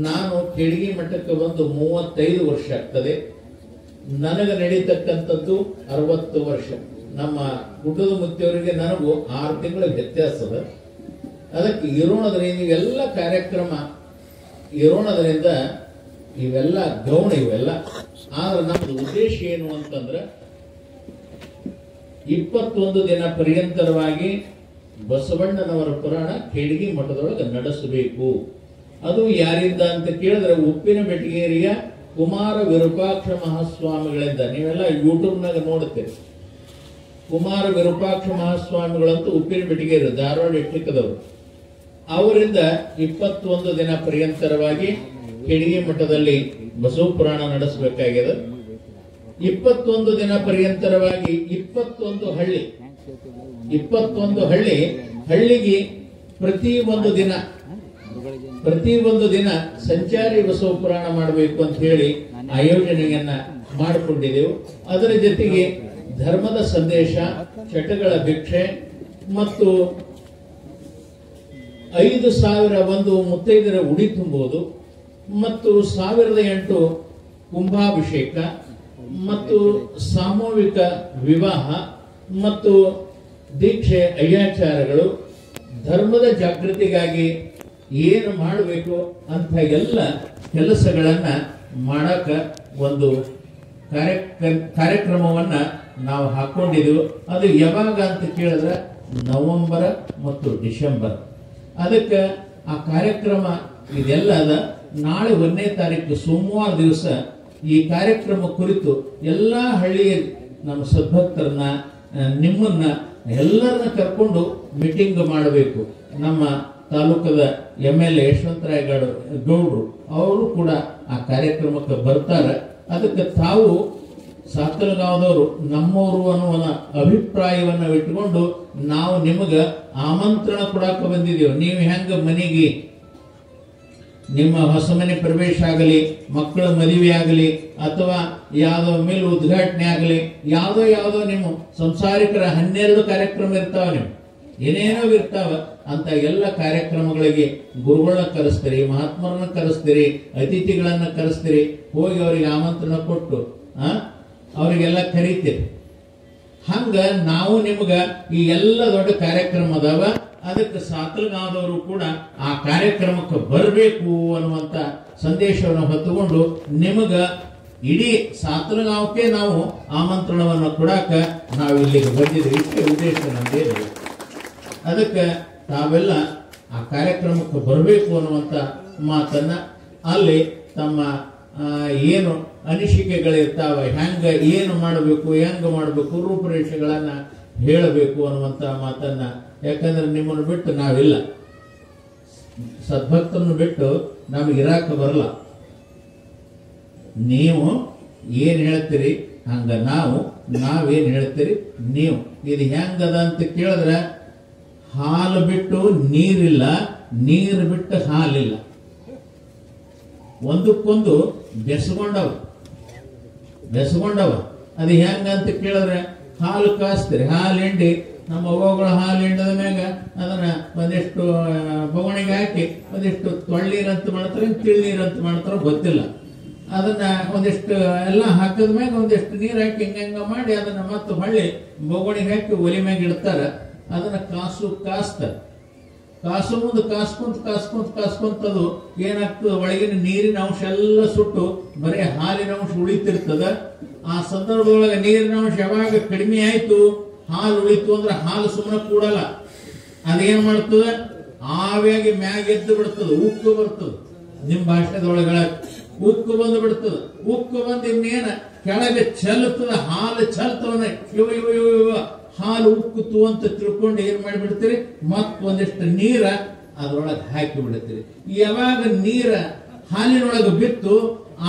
ನಾನು ಕೆಳಗಿ ಮಠಕ್ಕೆ ಬಂದು 35 ವರ್ಷ ಆಗ್ತದೆ. ನನಗೆ ನಡೀತಕ್ಕಂಥದ್ದು 60 ವರ್ಷ. ನಮ್ಮ ಗುಡ್ಡದ ಮುತ್ತಿಯವರಿಗೆ ನನಗೂ 6 ತಿಂಗಳ ವ್ಯತ್ಯಾಸದ. ಅದಕ್ಕೆ ಇರೋಣದ್ರಿಂದ ಇವೆಲ್ಲ ಕಾರ್ಯಕ್ರಮ ಇರೋಣದ್ರಿಂದ ಇವೆಲ್ಲ ಗೌಣ ಇವೆಲ್ಲ. ಆದ್ರೆ ನಮ್ದು ಉದ್ದೇಶ ಏನು ಅಂತಂದ್ರೆ 21 ದಿನ ಪರ್ಯಂತರವಾಗಿ ಬಸವಣ್ಣನವರ ಪುರಾಣ ಕೆಳಗಿ ಮಠದೊಳಗೆ ನಡೆಸಬೇಕು. ಅದು ಯಾರಿಂದ ಅಂತ ಕೇಳಿದ್ರೆ ಉಪ್ಪಿನ ಬೆಟಗೇರಿಯ ಕುಮಾರ ವಿರೂಪಾಕ್ಷ ಮಹಾಸ್ವಾಮಿಗಳಿಂದ. ನೀವೆಲ್ಲ ಯೂಟ್ಯೂಬ್ನಾಗ ನೋಡುತ್ತೇವೆ. ಕುಮಾರ ವಿರೂಪಾಕ್ಷ ಮಹಾಸ್ವಾಮಿಗಳಂತೂ ಉಪ್ಪಿನ ಬೆಟಗೇರಿ ಧಾರವಾಡ ಡಿಸ್ಟ್ರಿಕ್ಟ್ದವರು. ಅವರಿಂದ 21 ದಿನ ಪರ್ಯಂತರವಾಗಿ ಕೆಳಗಿ ಮಠದಲ್ಲಿ ಬಸವ ಪುರಾಣ ನಡೆಸಬೇಕಾಗಿದೆ. 21 ದಿನ ಪರ್ಯಂತರವಾಗಿ 21 ಹಳ್ಳಿಗೆ ಪ್ರತಿ ಒಂದು ದಿನ ಸಂಚಾರಿ ಬಸವ ಪುರಾಣ ಮಾಡಬೇಕು ಅಂತ ಹೇಳಿ ಆಯೋಜನೆಯನ್ನ ಮಾಡಿಕೊಂಡಿದ್ದೆವು. ಅದರ ಜೊತೆಗೆ ಧರ್ಮದ ಸಂದೇಶ, ಚಟಗಳ ಭಿಕ್ಷೆ ಮತ್ತು 5,001 ಮುತ್ತೈದರ ಉಡಿ ತುಂಬುವುದು ಮತ್ತು 1008 ಕುಂಭಾಭಿಷೇಕ ಮತ್ತು ಸಾಮೂಹಿಕ ವಿವಾಹ ಮತ್ತು ದೀಕ್ಷೆ ಅಯ್ಯಾಚಾರಗಳು, ಧರ್ಮದ ಜಾಗೃತಿಗಾಗಿ ಏನು ಮಾಡಬೇಕು ಅಂತ ಎಲ್ಲ ಕೆಲಸಗಳನ್ನ ಮಾಡಕ ಒಂದು ಕಾರ್ಯಕ್ರಮವನ್ನ ನಾವು ಹಾಕೊಂಡಿದ್ದೆವು. ಅದು ಯಾವಾಗ ಅಂತ ಕೇಳಿದ್ರೆ ನವೆಂಬರ್ ಮತ್ತು ಡಿಸೆಂಬರ್. ಅದಕ್ಕೆ ಆ ಕಾರ್ಯಕ್ರಮ ಇದೆಲ್ಲ ಅದ. ನಾಳೆ 1ನೇ ತಾರೀಕು ಸೋಮವಾರ ದಿವಸ ಈ ಕಾರ್ಯಕ್ರಮ ಕುರಿತು ಎಲ್ಲಾ ಹಳ್ಳಿಯ ನಮ್ಮ ಸದ್ಭಕ್ತರನ್ನ, ನಿಮ್ಮನ್ನ ಎಲ್ಲರನ್ನ ಕರ್ಕೊಂಡು ಮೀಟಿಂಗ್ ಮಾಡಬೇಕು. ನಮ್ಮ ತಾಲೂಕದ MLA ಯಶವಂತರಾಯ ಗೌಡ್ರು ಅವರು ಕೂಡ ಆ ಕಾರ್ಯಕ್ರಮಕ್ಕೆ ಬರ್ತಾರೆ. ಅದಕ್ಕೆ ತಾವು ಸಾತಲಗಾಂವದವರು ನಮ್ಮವರು ಅನ್ನುವ ಅಭಿಪ್ರಾಯವನ್ನ ಇಟ್ಟುಕೊಂಡು ನಾವು ನಿಮಗೆ ಆಮಂತ್ರಣ ಕೊಡಾಕ ಬಂದಿದ್ದೇವೆ. ನೀವು ಹೆಂಗ ಮನೆಗೆ ನಿಮ್ಮ ಹೊಸ ಮನೆ ಪ್ರವೇಶ ಆಗಲಿ, ಮಕ್ಕಳ ಮದುವೆ ಆಗಲಿ, ಅಥವಾ ಯಾವುದೋ ಮೇಲ್ ಉದ್ಘಾಟನೆ ಆಗಲಿ, ಯಾವುದೋ ನಿಮ್ಮ ಸಂಸಾರಿಕರ 12 ಕಾರ್ಯಕ್ರಮ ಇರ್ತಾವ, ನೀವು ಏನೇನೋ ಇರ್ತಾವ. ಅಂತ ಎಲ್ಲ ಕಾರ್ಯಕ್ರಮಗಳಿಗೆ ಗುರುಗಳನ್ನ ಕರೆಸ್ತೀರಿ, ಮಹಾತ್ಮರನ್ನ ಕರೆಸ್ತೀರಿ, ಅತಿಥಿಗಳನ್ನ ಕರೆಸ್ತೀರಿ. ಹೋಗಿ ಅವರಿಗೆ ಆಮಂತ್ರಣ ಕೊಟ್ಟು ಅವರಿಗೆಲ್ಲ ಕರೀತೀರಿ. ಹಂಗ ನಾವು ನಿಮ್ಗ ಈ ಎಲ್ಲ ದೊಡ್ಡ ಕಾರ್ಯಕ್ರಮ ಅದಾವ. ಅದಕ್ಕೆ ಸಾತಲಗಾಂವದವರು ಕೂಡ ಆ ಕಾರ್ಯಕ್ರಮಕ್ಕೆ ಬರಬೇಕು ಅನ್ನುವಂತ ಸಂದೇಶವನ್ನು ಹೊತ್ತುಕೊಂಡು ನಿಮಗ ಇಡೀ ಸಾತಲಗಾಂವಕ್ಕೆ ನಾವು ಆಮಂತ್ರಣವನ್ನು ಕೊಡಾಕ ನಾವು ಇಲ್ಲಿಗೆ ಬಂದಿದ್ದೇವೆ. ಇಷ್ಟೇ ಉದ್ದೇಶ ನಮ್ದೇನು. ಅದಕ್ಕೆ ತಾವೆಲ್ಲ ಆ ಕಾರ್ಯಕ್ರಮಕ್ಕೆ ಬರಬೇಕು ಅನ್ನುವಂತ ಮಾತನ್ನ ಅಲ್ಲಿ ತಮ್ಮ ಏನು ಅನಿಸಿಕೆಗಳಿರ್ತಾವ, ಏನು ಮಾಡಬೇಕು, ಹೆಂಗ ಮಾಡಬೇಕು, ರೂಪುರೇಷೆಗಳನ್ನ ಹೇಳಬೇಕು ಅನ್ನುವಂತ ಮಾತನ್ನ. ಯಾಕಂದ್ರೆ ನಿಮ್ಮನ್ನು ಬಿಟ್ಟು ನಾವಿಲ್ಲ, ಸದ್ಭಕ್ತರನ್ನು ಬಿಟ್ಟು ನಮಗೆ ಇರಾಕ ಬರಲ್ಲ. ನೀವು ಏನ್ ಹೇಳ್ತೀರಿ ಹಂಗ ನಾವೇನ್ ಹೇಳ್ತೀರಿ ನೀವು. ಇದು ಹೆಂಗದ ಅಂತ ಕೇಳಿದ್ರೆ ಹಾಲು ಬಿಟ್ಟು ನೀರಿಲ್ಲ, ನೀರು ಬಿಟ್ಟು ಹಾಲಿಲ್ಲ. ಒಂದಕ್ಕೊಂದು ಬೆಸಗೊಂಡವ. ಅದು ಹೆಂಗ ಅಂತ ಕೇಳಿದ್ರೆ ಹಾಲು ಕಾಸ್ತೀರಿ, ಹಾಲು ಹಿಂಡಿ ನಮ್ಮ ಅವ್ವಗಳ ಹಾಲು ಹಿಂಡದ ಮ್ಯಾಗ ಅದನ್ನ ಒಂದಿಷ್ಟು ಬೊಗಣಿಗೆ ಹಾಕಿ ಒಂದಿಷ್ಟು ತೊಳ್ಳೀರಂತ ಮಾಡ್ತಾರೆ, ತಿಳ್ಳೀರಂತ ಮಾಡ್ತಾರೋ ಗೊತ್ತಿಲ್ಲ. ಅದನ್ನ ಒಂದಿಷ್ಟು ಎಲ್ಲ ಹಾಕಿದ ಮ್ಯಾಗ ಒಂದಿಷ್ಟು ನೀರು ಹಾಕಿ ಹಿಂಗ ಮಾಡಿ ಅದನ್ನ ಮತ್ತೆ ಹೊಳ್ಳಿ ಬೊಗಣಿಗೆ ಹಾಕಿ ಒಲಿ ಮ್ಯಾಗ ಇಡ್ತಾರ. ಅದನ್ನ ಕಾಸು ಮುಂದೆ ಕಾಸ್ಕೊಂತದು ಏನಾಗ್ತದೆ, ಒಳಗಿನ ನೀರಿನ ಅಂಶ ಎಲ್ಲ ಸುಟ್ಟು ಬರೀ ಹಾಲಿನ ಅಂಶ ಉಳಿತಿರ್ತದ. ಆ ಸಂದರ್ಭದೊಳಗೆ ನೀರಿನ ಅಂಶ ಯಾವಾಗ ಕಡಿಮೆ ಆಯ್ತು, ಹಾಲು ಉಳಿತು ಅಂದ್ರೆ ಹಾಲು ಸುಮ್ಮನೆ ಕೂಡಲ್ಲ. ಅದೇನ್ ಮಾಡ್ತದ, ಆವಿಯಾಗಿ ಮ್ಯಾಗ ಎದ್ದು ಬಿಡ್ತದ, ಉಕ್ಕು ಬರ್ತದ. ನಿಮ್ ಭಾಷೆದೊಳಗ ಉಕ್ಕು ಬಂದು ಬಿಡ್ತದ. ಉಕ್ಕು ಬಂದು ಇನ್ನೇನ ಕೆಳಗೆ ಚೆಲ್ತದ, ಹಾಲು ಚೆಲ್ತವನ ಇವ ಹಾಲು ಉಕ್ಕುತ್ತು ಅಂತ ತಿಳ್ಕೊಂಡು ಏನ್ ಮಾಡಿಬಿಡ್ತೀರಿ, ಮತ್ ಒಂದಿಷ್ಟು ನೀರ ಅದ್ರೊಳಗೆ ಹಾಕಿ ಬಿಡ್ತೀರಿ. ಯಾವಾಗ ನೀರ ಹಾಲಿನೊಳಗೆ ಬಿತ್ತು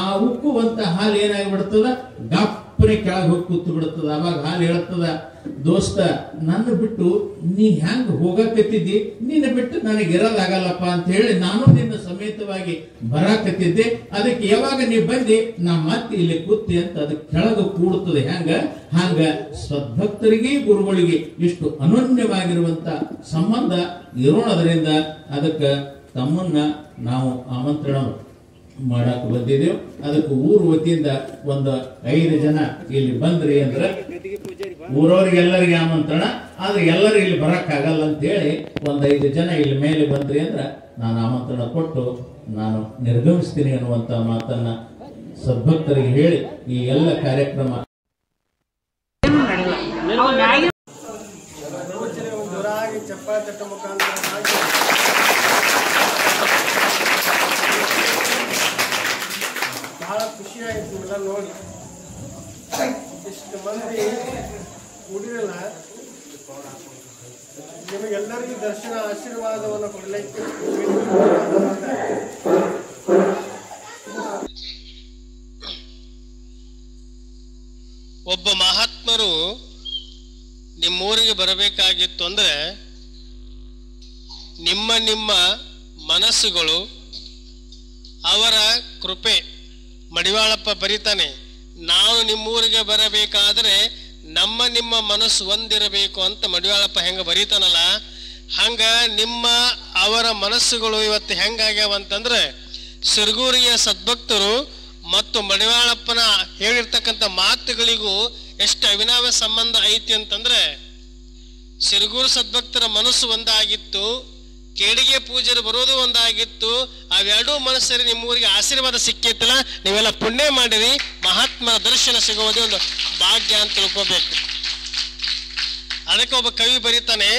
ಆ ಉಕ್ಕುವಂತ ಹಾಲು ಏನಾಗಿ ಬಿಡ್ತದ, ಗಪ್ ಗಪ್ಪನೆ ಕೆಳಗೆ ಹೋಗಿ ಕೂತು ಬಿಡುತ್ತದ. ಅವಾಗ ಹಾಲು ಹೇಳುತ್ತದ, ದೋಸ್ತ ನನ್ನ ಬಿಟ್ಟು ನೀ ಹೆಂಗ್ ಹೋಗಕತ್ತಿದ್ದಿ, ನಿನ್ನ ಬಿಟ್ಟು ನನಗೆ ಇರೋದಾಗಲ್ಲಪ್ಪ ಅಂತ ಹೇಳಿ ನಾನು ನಿನ್ನ ಸಮೇತವಾಗಿ ಬರಾಕತ್ತಿದ್ದೆ. ಅದಕ್ಕೆ ಯಾವಾಗ ನೀ ಬಂದಿ ನಾ ಮತ್ತೆ ಇಲ್ಲಿ ಕೂತಿ ಅಂತ ಅದಕ್ಕೆ ಕೆಳಗೆ ಕೂಡುತ್ತದೆ. ಹಂಗ ಸದ್ಭಕ್ತರಿಗೆ ಗುರುಗಳಿಗೆ ಇಷ್ಟು ಅನನ್ಯವಾಗಿರುವಂತ ಸಂಬಂಧ ಇರೋಣದ್ರಿಂದ ಅದಕ್ಕೆ ತಮ್ಮನ್ನ ನಾವು ಆಮಂತ್ರಣ ಮಾಡಕ್ ಬಂದಿದ್ದೇವೆ. ಅದಕ್ಕೆ ಊರು ವತಿಯಿಂದ ಒಂದು 5 ಜನ ಇಲ್ಲಿ ಬಂದ್ರಿ ಅಂದ್ರೆ ಊರವ್ರಿಗೆಲ್ಲರಿಗೆ ಆಮಂತ್ರಣ, ಆದ್ರೆ ಎಲ್ಲರೂ ಇಲ್ಲಿ ಬರಕ್ಕಾಗಲ್ಲ ಅಂತ ಹೇಳಿ ಒಂದು 5 ಜನ ಇಲ್ಲಿ ಮೇಲೆ ಬಂದ್ರಿ ಅಂದ್ರೆ ನಾನು ಆಮಂತ್ರಣ ಕೊಟ್ಟು ನಾನು ನಿರ್ಗಮಿಸ್ತೀನಿ ಅನ್ನುವಂತ ಮಾತನ್ನ ಸದ್ಭಕ್ತರಿಗೆ ಹೇಳಿ ಈ ಎಲ್ಲ ಕಾರ್ಯಕ್ರಮ ಬಹಳ ಖುಷಿ ಆಯ್ತು ಎಲ್ಲ ನೋಡಿ. ಇಷ್ಟು ಮಂದಿ ಕೂಡಿರಲ್ಲ, ನಿಮಗೆಲ್ಲರಿಗೂ ದರ್ಶನ ಆಶೀರ್ವಾದವನ್ನು ಕೊಡಲಿಕ್ಕೆ ಒಬ್ಬ ಮಹಾತ್ಮರು ನಿಮ್ಮೂರಿಗೆ ಬರಬೇಕಾಗಿತ್ತು ಅಂದ್ರೆ ನಿಮ್ಮ ನಿಮ್ಮ ಮನಸ್ಸುಗಳು ಅವರ ಕೃಪೆ. ಮಡಿವಾಳಪ್ಪ ಬರೀತಾನೆ, ನಾವು ನಿಮ್ಮೂರಿಗೆ ಬರಬೇಕಾದ್ರೆ ನಮ್ಮ ನಿಮ್ಮ ಮನಸ್ಸು ಒಂದಿರಬೇಕು ಅಂತ ಮಡಿವಾಳಪ್ಪ ಹೆಂಗ ಬರೀತಾನಲ್ಲ, ಹಂಗ ನಿಮ್ಮ ಅವರ ಮನಸ್ಸುಗಳು ಇವತ್ತು ಹೆಂಗಾಗ್ಯಾವ ಅಂತಂದ್ರೆ ಸಿರಗೂರಿಯ ಸದ್ಭಕ್ತರು ಮತ್ತು ಮಡಿವಾಳಪ್ಪನ ಹೇಳಿರ್ತಕ್ಕಂಥ ಮಾತುಗಳಿಗೂ ಎಷ್ಟು ಅವಿನಾವ ಸಂಬಂಧ ಐತಿ ಅಂತಂದ್ರೆ, ಸಿರಗೂರು ಸದ್ಭಕ್ತರ ಮನಸ್ಸು ಒಂದಾಗಿತ್ತು, ಕೇಡಿಗೆ ಪೂಜೆರು ಬರೋದು ಒಂದಾಗಿತ್ತು. ಅವೆರಡೂ ಮನಸ್ಸರಿ ನಿಮ್ಮೂರಿಗೆ ಆಶೀರ್ವಾದ ಸಿಕ್ಕೈತಲ್ಲ, ನೀವೆಲ್ಲ ಪುಣ್ಯ ಮಾಡಿರಿ, ಮಹಾತ್ಮನ ದರ್ಶನ ಸಿಗೋದೇ ಒಂದು ಭಾಗ್ಯ ಅಂತ ತಿಳ್ಕೋಬೇಕು. ಅದಕ್ಕೆ ಒಬ್ಬ ಕವಿ ಬರೀತಾನೆ,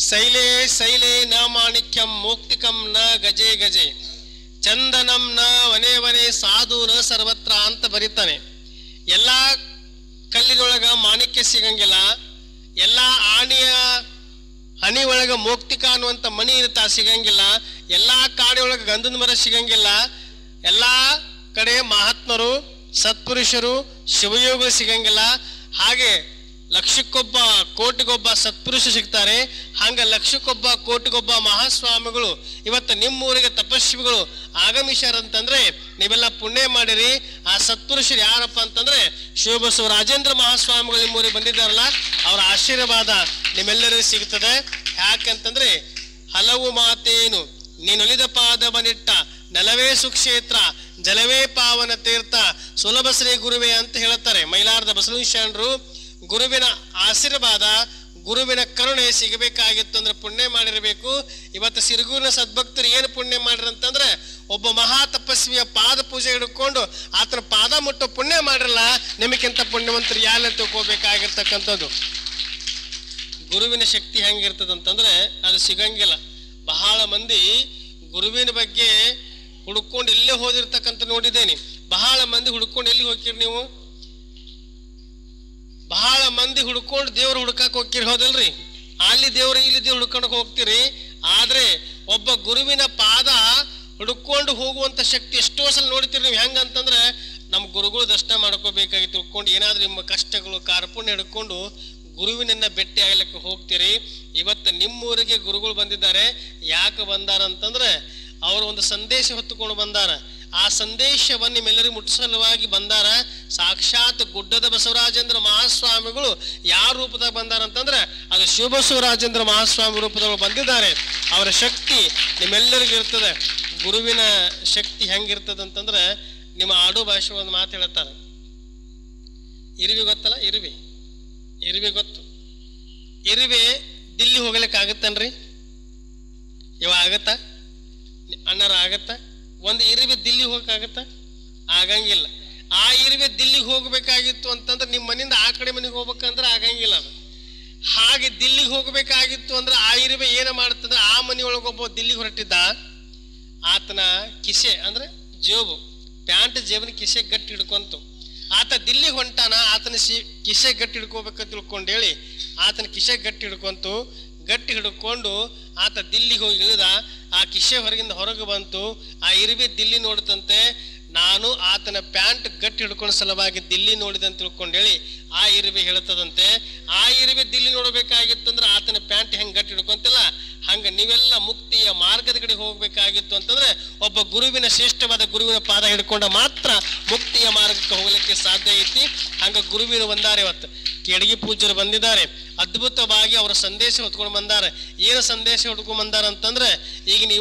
ಶೈಲೇ ಶೈಲೇ ನ ಮಾಣಿಕ್ಯಂ ಮೋಕ್ತಿಕಂ ನ ಗಜೆ ಗಜೆ ಚಂದನಂ ನ ವನೆ ವನೆ ಸಾಧು ನ ಸರ್ವತ್ರ ಅಂತ ಬರೀತಾನೆ. ಎಲ್ಲಾ ಕಲ್ಲಿನೊಳಗ ಮಾಣಿಕ್ಯ ಸಿಗಂಗಿಲ್ಲ, ಎಲ್ಲಾ ಆಣಿಯ ಹನಿ ಒಳಗ ಮೋಕ್ತಿಕ ಅನ್ನುವಂಥ ಮಣಿ ಇರುತ್ತಾ ಸಿಗಂಗಿಲ್ಲ, ಎಲ್ಲಾ ಕಾಡಿನೊಳಗೆ ಗಂಧದ ಮರ ಸಿಗಂಗಿಲ್ಲ, ಎಲ್ಲಾ ಕಡೆ ಮಹಾತ್ಮರು ಸತ್ಪುರುಷರು ಶಿವಯೋಗ ಸಿಗಂಗಿಲ್ಲ. ಹಾಗೆ ಲಕ್ಷಕ್ಕೊಬ್ಬ ಕೋಟಿಗೊಬ್ಬ ಸತ್ಪುರುಷ ಸಿಗ್ತಾರೆ. ಹಂಗ ಲಕ್ಷಕ್ಕೊಬ್ಬ ಕೋಟಿಗೊಬ್ಬ ಮಹಾಸ್ವಾಮಿಗಳು ಇವತ್ತು ನಿಮ್ಮೂರಿಗೆ ತಪಸ್ವಿಗಳು ಆಗಮಿಸ್ಯಾರಂತಂದ್ರೆ ನೀವೆಲ್ಲ ಪುಣ್ಯ ಮಾಡಿರಿ. ಆ ಸತ್ಪುರುಷರು ಯಾರಪ್ಪ ಅಂತಂದ್ರೆ ಶಿವಬಸವ ರಾಜೇಂದ್ರ ಮಹಾಸ್ವಾಮಿಗಳು ನಿಮ್ಮೂರಿಗೆ ಬಂದಿದ್ದಾರಲ್ಲ, ಅವರ ಆಶೀರ್ವಾದ ನಿಮ್ಮೆಲ್ಲರಿಗೂ ಸಿಗ್ತದೆ. ಯಾಕಂತಂದ್ರೆ ಹಲವು ಮಾತೇನು ನೀನೊಲಿದ ಪಾದವನಿಟ್ಟ ನೆಲವೇ ಸುಕ್ಷೇತ್ರ ಜಲವೇ ಪಾವನ ತೀರ್ಥ ಸುಲಭ ಶ್ರೀ ಗುರುವೇ ಅಂತ ಹೇಳ್ತಾರೆ ಮೈಲಾರದ ಬಸವೇಶ್ವರರು. ಗುರುವಿನ ಆಶೀರ್ವಾದ ಗುರುವಿನ ಕರುಣೆ ಸಿಗಬೇಕಾಗಿತ್ತು ಅಂದ್ರೆ ಪುಣ್ಯ ಮಾಡಿರಬೇಕು. ಇವತ್ತು ಸಿರಗೂರಿನ ಸದ್ಭಕ್ತರು ಏನು ಪುಣ್ಯ ಮಾಡಿರಂತಂದ್ರೆ ಒಬ್ಬ ಮಹಾ ತಪಸ್ವಿಯ ಪಾದ ಪೂಜೆ ಹಿಡ್ಕೊಂಡು ಆತನ ಪಾದ ಮುಟ್ಟೋ ಪುಣ್ಯ ಮಾಡಿರಲ್ಲ, ನಿಮಗಿಂತ ಪುಣ್ಯವಂತರು ಯಾರನ್ನ ತಿಳ್ಕೋಬೇಕಾಗಿರ್ತಕ್ಕಂಥದ್ದು. ಗುರುವಿನ ಶಕ್ತಿ ಹೆಂಗಿರ್ತದಂತಂದ್ರೆ ಅದು ಸಿಗಂಗಿಲ್ಲ. ಬಹಳ ಮಂದಿ ಗುರುವಿನ ಬಗ್ಗೆ ಹುಡ್ಕೊಂಡು ಎಲ್ಲೇ ಹೋದಿರ್ತಕ್ಕಂಥ ನೋಡಿದ್ದೇನೆ. ಬಹಳ ಮಂದಿ ಹುಡ್ಕೊಂಡು ಎಲ್ಲಿ ಹೋಗ್ತೀರಿ ನೀವು? ಬಹಳ ಮಂದಿ ಹುಡ್ಕೊಂಡು ದೇವ್ರು ಹುಡ್ಕಕ್ ಹೋಗ್ತೀರಿ, ಹೌದಲ್ರಿ? ಅಲ್ಲಿ ದೇವ್ರು ಇಲ್ಲಿ ದೇವ್ರು ಹುಡ್ಕೊಂಡ್ ಹೋಗ್ತೀರಿ. ಆದ್ರೆ ಒಬ್ಬ ಗುರುವಿನ ಪಾದ ಹುಡ್ಕೊಂಡು ಹೋಗುವಂತ ಶಕ್ತಿ ಎಷ್ಟೋ ಸಲ ನೋಡ್ತೀರಿ ನೀವು. ಹೆಂಗಂತಂದ್ರೆ ನಮ್ಮ ಗುರುಗಳು ದರ್ಶನ ಮಾಡ್ಕೋಬೇಕಾಗಿ ತಿಳ್ಕೊಂಡು ಏನಾದ್ರೂ ನಿಮ್ಮ ಕಷ್ಟಗಳು ಕಾರ್ಪಣ್ಯ ಹಿಡ್ಕೊಂಡು ಗುರುವಿನನ್ನ ಭೇಟಿ ಆಗ್ಲಿಕ್ಕೆ ಹೋಗ್ತೀರಿ. ಇವತ್ತು ನಿಮ್ಮೂರಿಗೆ ಗುರುಗಳು ಬಂದಿದ್ದಾರೆ. ಯಾಕೆ ಬಂದಾರ ಅಂತಂದ್ರೆ ಅವರು ಒಂದು ಸಂದೇಶ ಹೊತ್ತುಕೊಂಡು ಬಂದಾರ. ಆ ಸಂದೇಶವನ್ನು ನಿಮ್ಮೆಲ್ಲರಿಗೂ ಮುಟ್ಟಿಸಲುವಾಗಿ ಬಂದಾರ. ಸಾಕ್ಷಾತ್ ಗುಡ್ಡದ ಬಸವರಾಜೇಂದ್ರ ಮಹಾಸ್ವಾಮಿಗಳು ಯಾವ ರೂಪದಾಗ ಬಂದಾರ ಅಂತಂದ್ರೆ ಅದು ಶಿವಬಸವರಾಜೇಂದ್ರ ಮಹಾಸ್ವಾಮಿ ರೂಪದೊಳಗೆ ಬಂದಿದ್ದಾರೆ. ಅವರ ಶಕ್ತಿ ನಿಮ್ಮೆಲ್ಲರಿಗೂ ಇರ್ತದೆ. ಗುರುವಿನ ಶಕ್ತಿ ಹೆಂಗಿರ್ತದೆ ಅಂತಂದ್ರೆ ನಿಮ್ಮ ಆಡು ಭಾಷೆ ಒಂದು ಮಾತು ಹೇಳ್ತಾರೆ. ಇರುವಿ ಗೊತ್ತಲ್ಲ? ಇರುವಿ ಗೊತ್ತು. ಇರುವೆ ದಿಲ್ಲಿ ಹೋಗ್ಲಿಕ್ಕೆ ಆಗತ್ತನ್ರಿ? ಇವಾಗ ಆಗತ್ತ ಅಣ್ಣಾರ? ಆಗತ್ತ? ಒಂದು ಇರುವೆ ದಿಲ್ಲಿ ಹೋಗಕ್ಕಾಗತ್ತ? ಆಗಂಗಿಲ್ಲ. ಆ ಇರುವೆ ದಿಲ್ಲಿಗೆ ಹೋಗ್ಬೇಕಾಗಿತ್ತು ಅಂತಂದ್ರೆ ನಿಮ್ಮ ಮನೆಯಿಂದ ಆ ಕಡೆ ಮನೆಗೆ ಹೋಗ್ಬೇಕಂದ್ರೆ ಆಗಂಗಿಲ್ಲ. ಅದು ಹಾಗೆ ದಿಲ್ಲಿಗೆ ಹೋಗ್ಬೇಕಾಗಿತ್ತು ಅಂದ್ರೆ ಆ ಇರುವೆ ಏನ ಮಾಡ್ತಂದ್ರೆ ಆ ಮನೆಯೊಳಗೊಬ್ಬ ದಿಲ್ಲಿಗೆ ಹೊರಟಿದ್ದ. ಆತನ ಕಿಸೆ ಅಂದ್ರೆ ಜೇಬು, ಪ್ಯಾಂಟ್ ಜೇಬನ ಕಿಸೆ ಗಟ್ಟಿ ಹಿಡ್ಕೊಂತು. ಆತ ದಿಲ್ಲಿಗೆ ಹೊಂಟಾನ, ಆತನ ಕಿಸೆ ಗಟ್ಟಿ ಹಿಡ್ಕೋಬೇಕಂತ ತಿಳ್ಕೊಂಡು ಹೇಳಿ ಆತನ ಕಿಸೆ ಗಟ್ಟಿ ಹಿಡ್ಕೊಂತು. ಗಟ್ಟಿ ಹಿಡ್ಕೊಂಡು ಆತ ದಿಲ್ಲಿಗೆ ಹೋಗಿ ಇಳಿದ. ಆ ಕಿಸೆ ಹೊರಗಿಂದ ಹೊರಗೆ ಬಂತು. ಆ ಇರುವೆ ದಿಲ್ಲಿ ನೋಡ್ತಂತೆ, ನಾನು ಆತನ ಪ್ಯಾಂಟ್ ಗಟ್ಟಿ ಹಿಡ್ಕೊಂಡ ಸಲುವಾಗಿ ದಿಲ್ಲಿ ನೋಡಿದಂತ ತಿಳ್ಕೊಂಡು ಹೇಳಿ ಆ ಇರುವೆ ಹೇಳ್ತದಂತೆ. ಆ ಇರುವೆ ದಿಲ್ಲಿ ನೋಡಬೇಕಾಗಿತ್ತು ಅಂದ್ರೆ ಆತನ ಪ್ಯಾಂಟ್ ಹೆಂಗೆ ಗಟ್ಟಿ ಹಿಡ್ಕೊಂತಿಲ್ಲ ಹಂಗೆ ನೀವೆಲ್ಲ ಮುಕ್ತಿಯ ಮಾರ್ಗದ ಕಡೆ ಹೋಗ್ಬೇಕಾಗಿತ್ತು ಅಂತಂದ್ರೆ ಒಬ್ಬ ಗುರುವಿನ ಶ್ರೇಷ್ಠವಾದ ಗುರುವಿನ ಪಾದ ಹಿಡ್ಕೊಂಡ ಮಾತ್ರ ಮುಕ್ತಿಯ ಮಾರ್ಗಕ್ಕೆ ಹೋಗ್ಲಿಕ್ಕೆ ಸಾಧ್ಯ ಐತಿ. ಹಂಗ ಗುರುವಿನ ಬಂದಾರೆ. ಇವತ್ತು ಕೆಡಗಿ ಪೂಜ್ಯರು ಬಂದಿದ್ದಾರೆ, ಅದ್ಭುತವಾಗಿ ಅವರ ಸಂದೇಶ ಹೊತ್ಕೊಂಡು ಬಂದಾರೆ. ಏನು ಸಂದೇಶ ಹೊತ್ಕೊಂಡು ಬಂದಾರ ಅಂತಂದ್ರೆ ಈಗಿನ